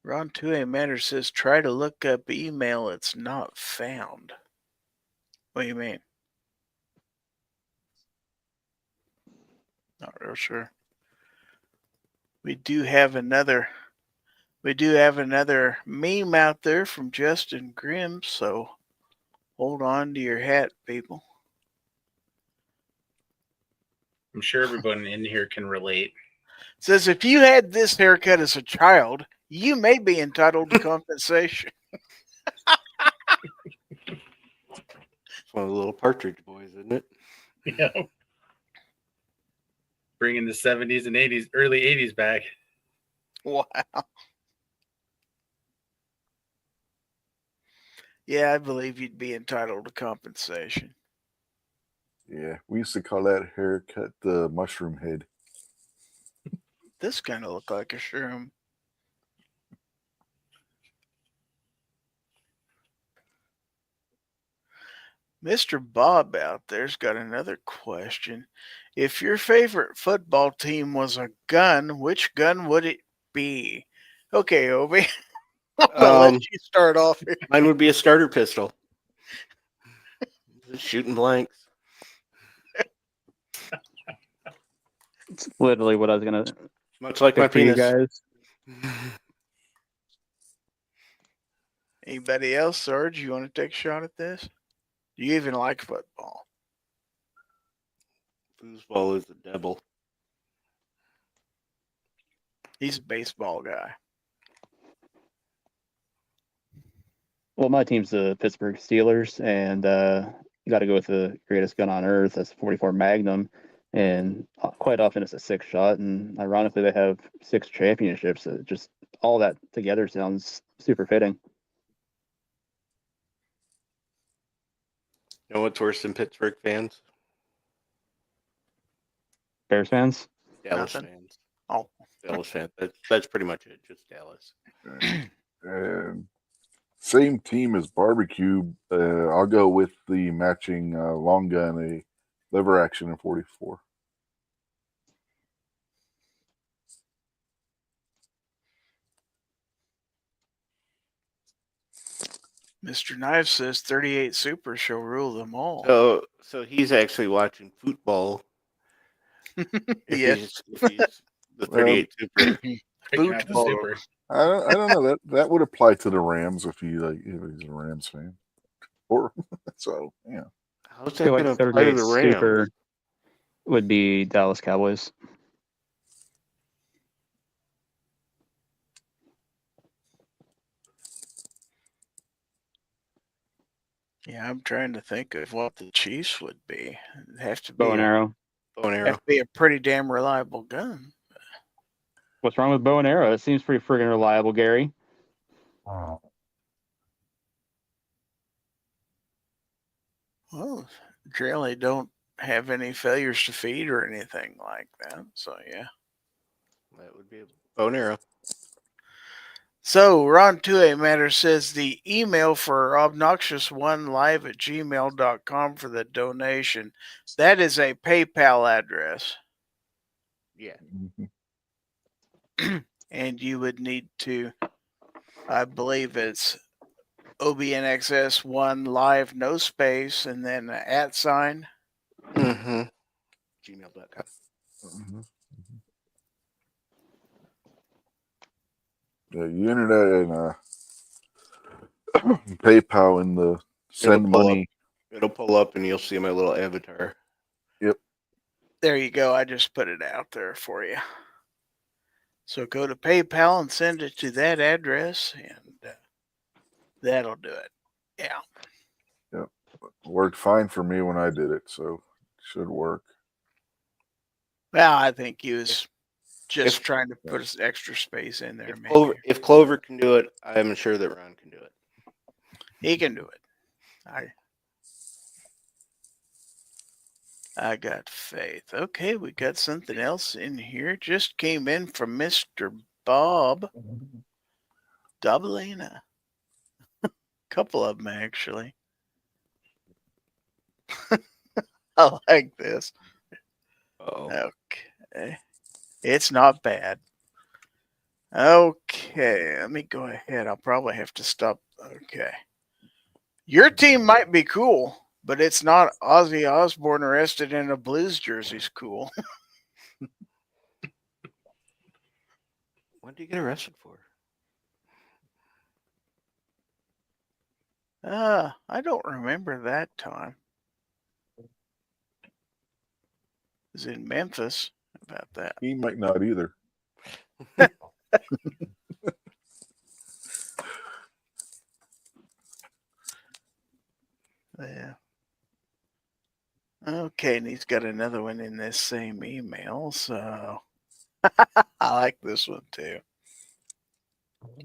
Ron 2A Matter says, try to look up email. It's not found. What do you mean? Not real sure. We do have another meme out there from Justin Grimm, so hold on to your hat, people. I'm sure everyone in here can relate. It says if you had this haircut as a child, you may be entitled to compensation. It's one of the little Partridge Boys, isn't it? Yeah. Bringing the 70s and 80s, early 80s back. Wow. Yeah, I believe you'd be entitled to compensation. Yeah, we used to call that haircut the mushroom head. This kind of look like a shroom. Mr. Bob out there's got another question. If your favorite football team was a gun, which gun would it be? Okay, Obi. I'll let you start off here. Mine would be a starter pistol. Just shooting blanks. It's literally what I was gonna Much like my pick for you penis. guys. Anybody else, Sarge? You want to take a shot at this? Do you even like football? Foosball is the devil. He's a baseball guy. Well, my team's the Pittsburgh Steelers, and you got to go with the greatest gun on earth. That's 44 Magnum, and quite often it's a 6-shot. And ironically, they have 6 championships. Just all that together sounds super fitting. You know what's worse than Pittsburgh fans? Bears fans? Dallas Nothing. fans. Oh. Dallas fans. That's pretty much it. Just Dallas. And same team as barbecue. I'll go with the matching long gun, a lever action in 44. Mr. Knife says 38 Super shall rule them all. So he's actually watching football. Yeah. If he's the 38 Super. Picking out the Football. super. I don't know, that would apply to the Rams if he's a Rams fan. Or so yeah. How's I that feel going like to apply to 38 the Rams? super would be Dallas Cowboys. Yeah, I'm trying to think of what the Chiefs would be. It'd have to be Bow and arrow. Bow and have arrow. to be a pretty damn reliable gun. What's wrong with bow and arrow? It seems pretty friggin' reliable, Gary. Well, generally don't have any failures to feed or anything like that. So yeah. That would be a bow and arrow. So Ron 2A Matter says the email for obnoxious1live@gmail.com for the donation. That is a PayPal address. Yeah. And you would need to, I believe it's OBNXS1 live, no space, and then an @ sign. Mm-hmm. Gmail.com. Yeah, you enter that in PayPal in the send pull money. It'll pull up and you'll see my little avatar. There you go. I just put it out there for you. So go to PayPal and send it to that address, and that'll do it. Yeah. Yep. Worked fine for me when I did it, so it should work. Well, I think he was just If- trying to put some extra space in there. If Clover can do it, I'm sure that Ron can do it. He can do it. I got faith. Okay, we got something else in here. Just came in from Mr. Bob Doubleina. Couple of them, actually. I like this. Oh. Okay. It's not bad. Okay, let me go ahead. I'll probably have to stop. Okay. Your team might be cool, but it's not. Ozzy Osbourne arrested in a Blues jersey's cool. What did he get arrested for? I don't remember that time. It was in Memphis. How about that? He might not either. Yeah. Okay, and he's got another one in this same email, so I like this one too.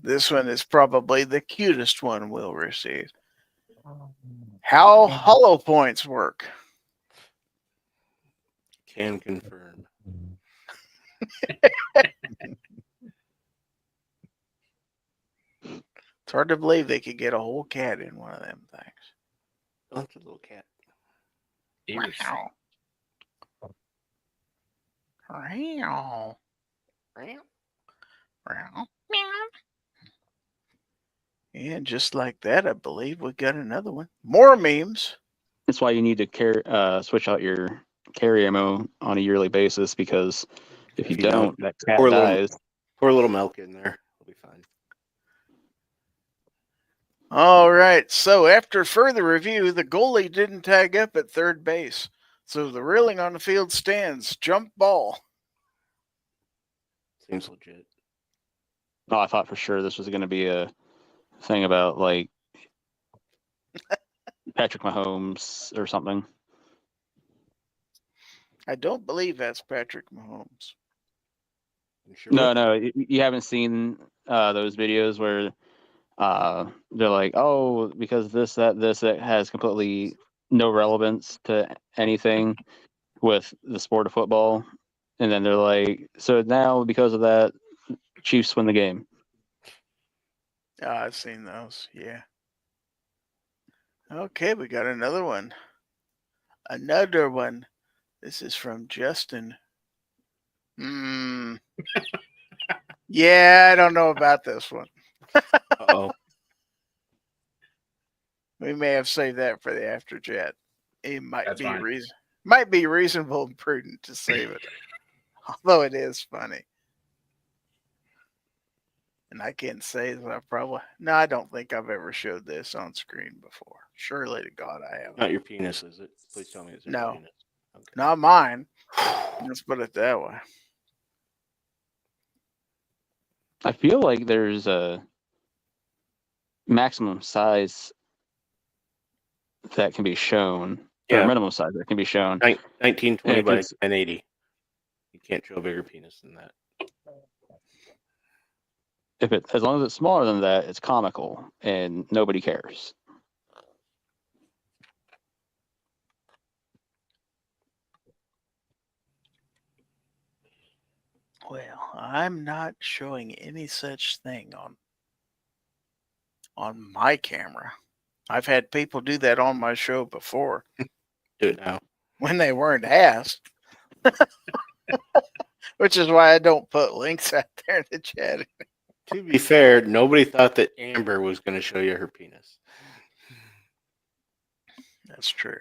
This one is probably the cutest one we'll receive. How hollow points work. Can confirm. It's hard to believe they could get a whole cat in one of them things. Oh, it's a little cat. Ears. Wow. Meow. And just like that, I believe we got another one. More memes. That's why you need to switch out your carry ammo on a yearly basis, because if you If you don't, that cat Pour a little- dies. Pour a little milk in there. It'll be fine. All right. So after further review, the goalie didn't tag up at third base. So the reeling on the field stands. Jump ball. Seems legit. Oh, I thought for sure this was going to be a thing about like Patrick Mahomes or something. I don't believe that's Patrick Mahomes. You sure No, what? no, you haven't seen those videos where they're like, oh, because this that has completely no relevance to anything with the sport of football, and then they're like, so now because of that, Chiefs win the game. I've seen those. Yeah. Okay, we got another one. Another one. This is from Justin. Yeah, I don't know about this one. Uh-oh. We may have saved that for the after chat. It might That's be fine. might be reasonable and prudent to save it, although it is funny. And I can't say that I don't think I've ever showed this on screen before. Surely to God I haven't. Not your penis, is it? Please tell me it's No. your penis. Okay. Not mine. Let's put it that way. I feel like there's a maximum size that can be shown, or Yeah. minimum size that can be shown. 1920 If by it's- 1080. You can't show a bigger penis than that. as long as it's smaller than that, it's comical and nobody cares. Well, I'm not showing any such thing on my camera. I've had people do that on my show before Do it now. when they weren't asked. Which is why I don't put links out there in the chat. To be fair, nobody thought that Amber was going to show you her penis. That's true.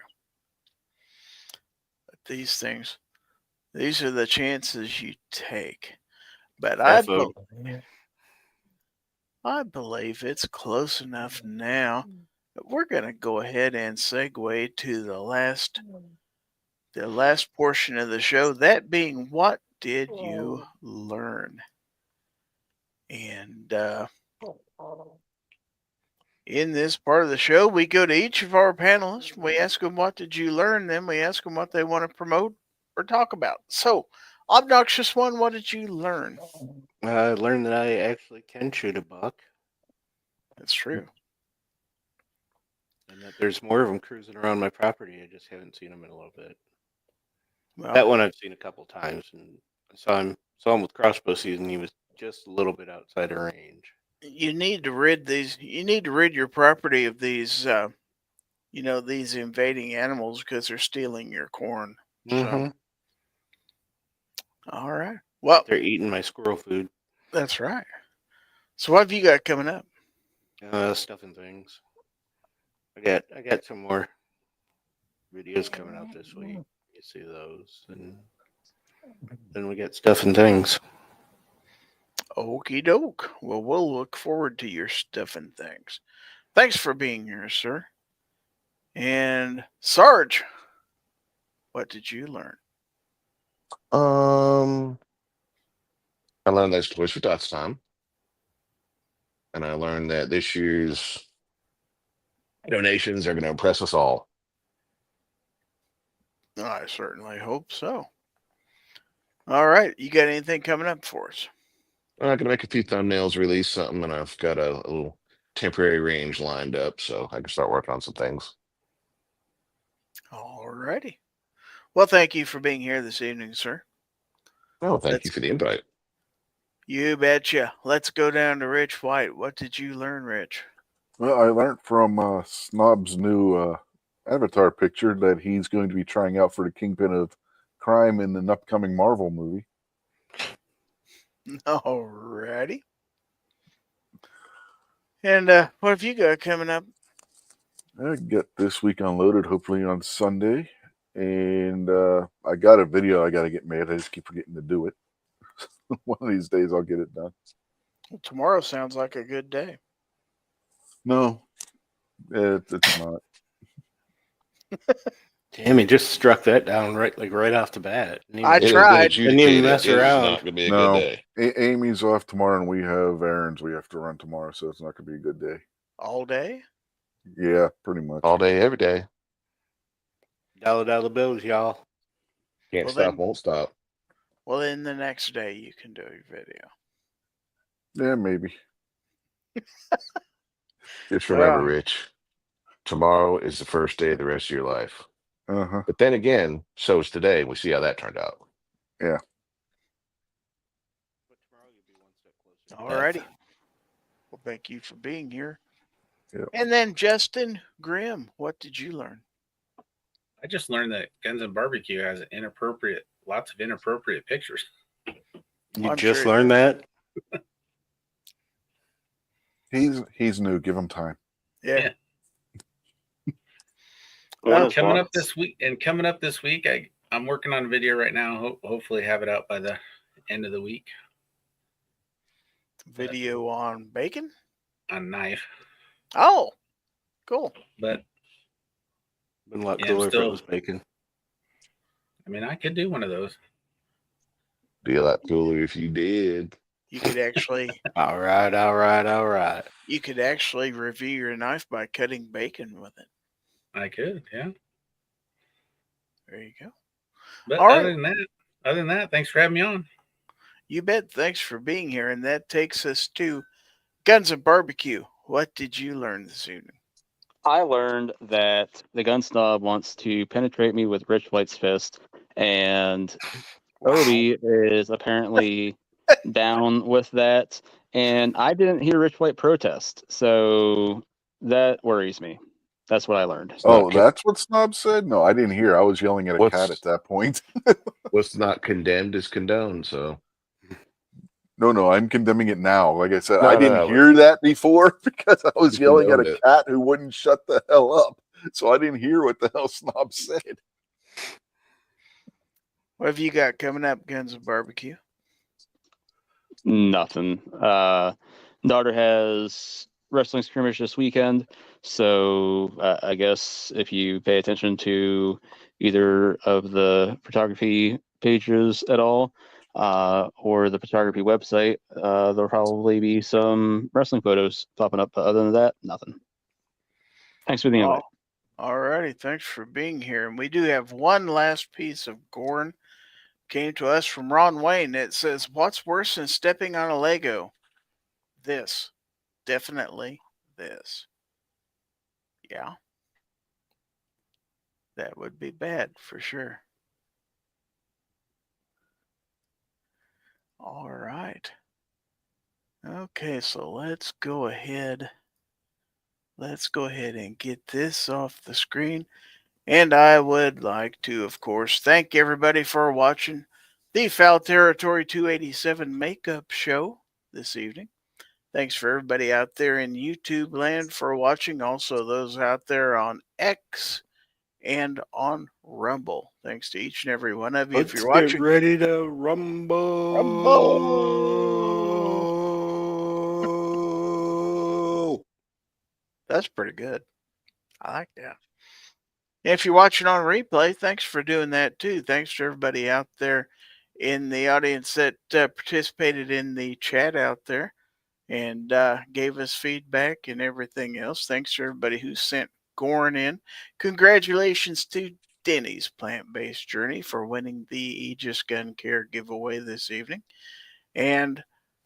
But these are the chances you take. But I believe it's close enough now that we're going to go ahead and segue to the last portion of the show. That being, what did you learn? And in this part of the show, we go to each of our panelists. We ask them, what did you learn? Then we ask them what they want to promote or talk about. So, Obnoxious One, what did you learn? I learned that I actually can shoot a buck. That's true. And that there's more of them cruising around my property. I just haven't seen them in a little bit. Well, That one I've seen a couple times, and I saw him with crossbow season. He was just a little bit outside of range. you need to rid your property of these these invading animals because they're stealing your corn. So, all right. Well, They're eating my squirrel food. that's right. So what have you got coming up? Stuff and things. I got some more videos coming out this week. You see those, and then we got stuff and things. Okie doke. Well, we'll look forward to your stuff and things. Thanks for being here, sir. And Sarge, what did you learn? I learned that's Toys for Tots time. And I learned that this year's donations are going to impress us all. I certainly hope so. All right. You got anything coming up for us? I'm going to make a few thumbnails, release something, and I've got a little temporary range lined up so I can start working on some things. All righty. Well, thank you for being here this evening, sir. Oh, thank you for the invite. You betcha. Let's go down to Rich White. What did you learn, Rich? Well, I learned from Snob's new Avatar picture that he's going to be trying out for the Kingpin of Crime in an upcoming Marvel movie. All righty. And what have you got coming up? I get this week unloaded, hopefully on Sunday. And I got a video I got to get made. I just keep forgetting to do it. One of these days I'll get it done. Well, tomorrow sounds like a good day. No, It's not. Damn, he just struck that down right off the bat. I It has been tried. Didn't even adjudicated. mess It is around. not going to be a No, good day. Amy's off tomorrow, and we have errands we have to run tomorrow, so it's not going to be a good day. All day? Yeah, pretty much. All day, every day. Dollar bills, y'all. Can't Well, stop, then- won't stop. Well, then the next day you can do your video. Yeah, maybe. Just remember, Well. Rich, tomorrow is the first day of the rest of your life. Uh-huh. But then again, so is today. We see how that turned out. Alrighty. Well, thank you for being here. Yep. And then Justin Grimm, what did you learn? I just learned that Guns and Barbecue has lots of inappropriate pictures. You I'm just sure it learned that? He's new. Give him time. Yeah. Well, coming up this week, I'm working on a video right now. Hopefully have it out by the end of the week. Video on bacon? On knife. Oh, cool. But Been a lot Yeah, cooler if it still- was bacon. I mean, I could do one of those. Be a lot cooler if you did. You could actually All right. you could actually review your knife by cutting bacon with it. I could, yeah. There you go. But All other right. than that, thanks for having me on. You bet. Thanks for being here. And that takes us to Guns and Barbecue. What did you learn this evening? I learned that the gun snob wants to penetrate me with Rich White's fist, and Obi is apparently down with that. And I didn't hear Rich White protest, so that worries me. That's what I learned. Oh, that's what Snob said? No, I didn't hear. I was yelling at a What's- cat at that point. What's not condemned is condoned. So No, I'm condemning it now. Like I said, No, I no, didn't no. hear that before because I was You yelling at condoned a it. cat who wouldn't shut the hell up. So I didn't hear what the hell Snob said. What have you got coming up, Guns and Barbecue? Nothing. Daughter has wrestling scrimmage this weekend, so I guess if you pay attention to either of the photography pages at all, or the photography website, there'll probably be some wrestling photos popping up. But other than that, nothing. Thanks for the invite. All righty. Thanks for being here. And we do have one last piece of Gorn. Came to us from Ron Wayne. It says, what's worse than stepping on a Lego? This. Definitely this. Yeah. That would be bad for sure. All right. Okay, so let's go ahead. Let's go ahead and get this off the screen. And I would like to, of course, thank everybody for watching the Fowl Territory 287 makeup show this evening. Thanks for everybody out there in YouTube land for watching. Also, those out there on X and on Rumble. Thanks to each and every one of you. If you're watching, ready to rumble. That's pretty good. I like that. If you're watching on replay, thanks for doing that too. Thanks to everybody out there in the audience that participated in the chat out there and gave us feedback and everything else. Thanks to everybody who sent Gorn in. Congratulations to Denny's Plant-Based Journey for winning the Aegis Gun Care giveaway this evening. And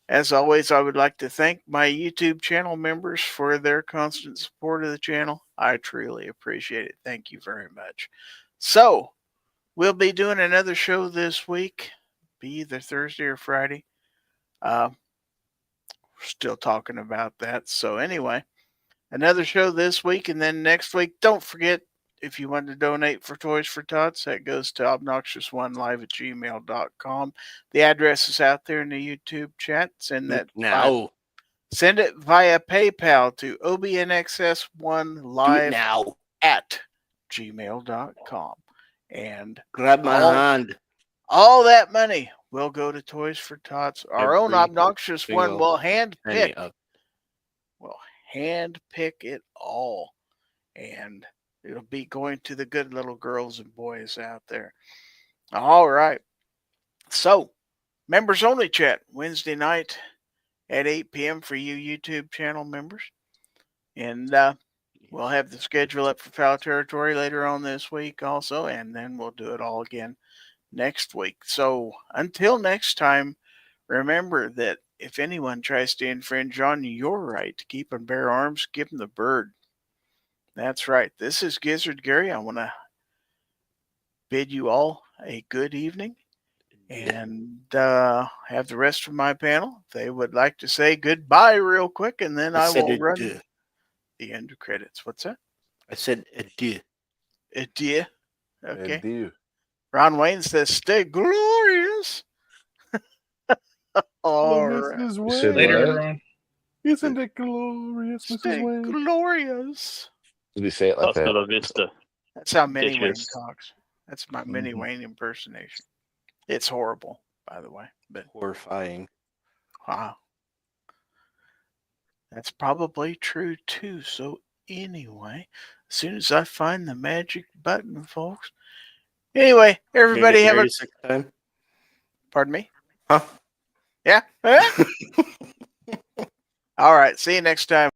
as always, I would like to thank my YouTube channel members for their constant support of the channel. I truly appreciate it. Thank you very much. So, we'll be doing another show this week, be either Thursday or Friday. We're still talking about that. So anyway, another show this week, and then next week, don't forget, if you want to donate for Toys for Tots, that goes to obnoxious1live@gmail.com. The address is out there in the YouTube chat. Send it via PayPal to obnxs1live@gmail.com. And Grab my hand. all that money will go to Toys for Tots. Our own Every obnoxious one single will penny handpick. of Will handpick it all. and it'll be going to the good little girls and boys out there. All right. So, members only chat Wednesday night at 8 p.m. for you YouTube channel members. And we'll have the schedule up for Fowl Territory later on this week also, and then we'll do it all again next week. So until next time, remember that if anyone tries to infringe on your right to keep and bear arms, give them the bird. That's right. This is Gizzard Gary. I want to bid you all a good evening and have the rest of my panel. They would like to say goodbye real quick, and then I will run the end of credits. What's that? I said adieu. Adieu. Okay. Adieu. Ron Wayne says, stay glorious. All right. Mrs. said Later, what? everyone. Isn't it glorious, Mrs. Stay Wayne? glorious. Did we say it like Hasta that? la vista. That's how Minnie Wayne Bitches. talks. That's my Minnie Wayne impersonation. It's horrible, by the way. But Horrifying. wow. That's probably true too. So anyway, as soon as I find the magic button, folks. Anyway, everybody have a time. pardon me? Huh? Yeah. All right. See you next time.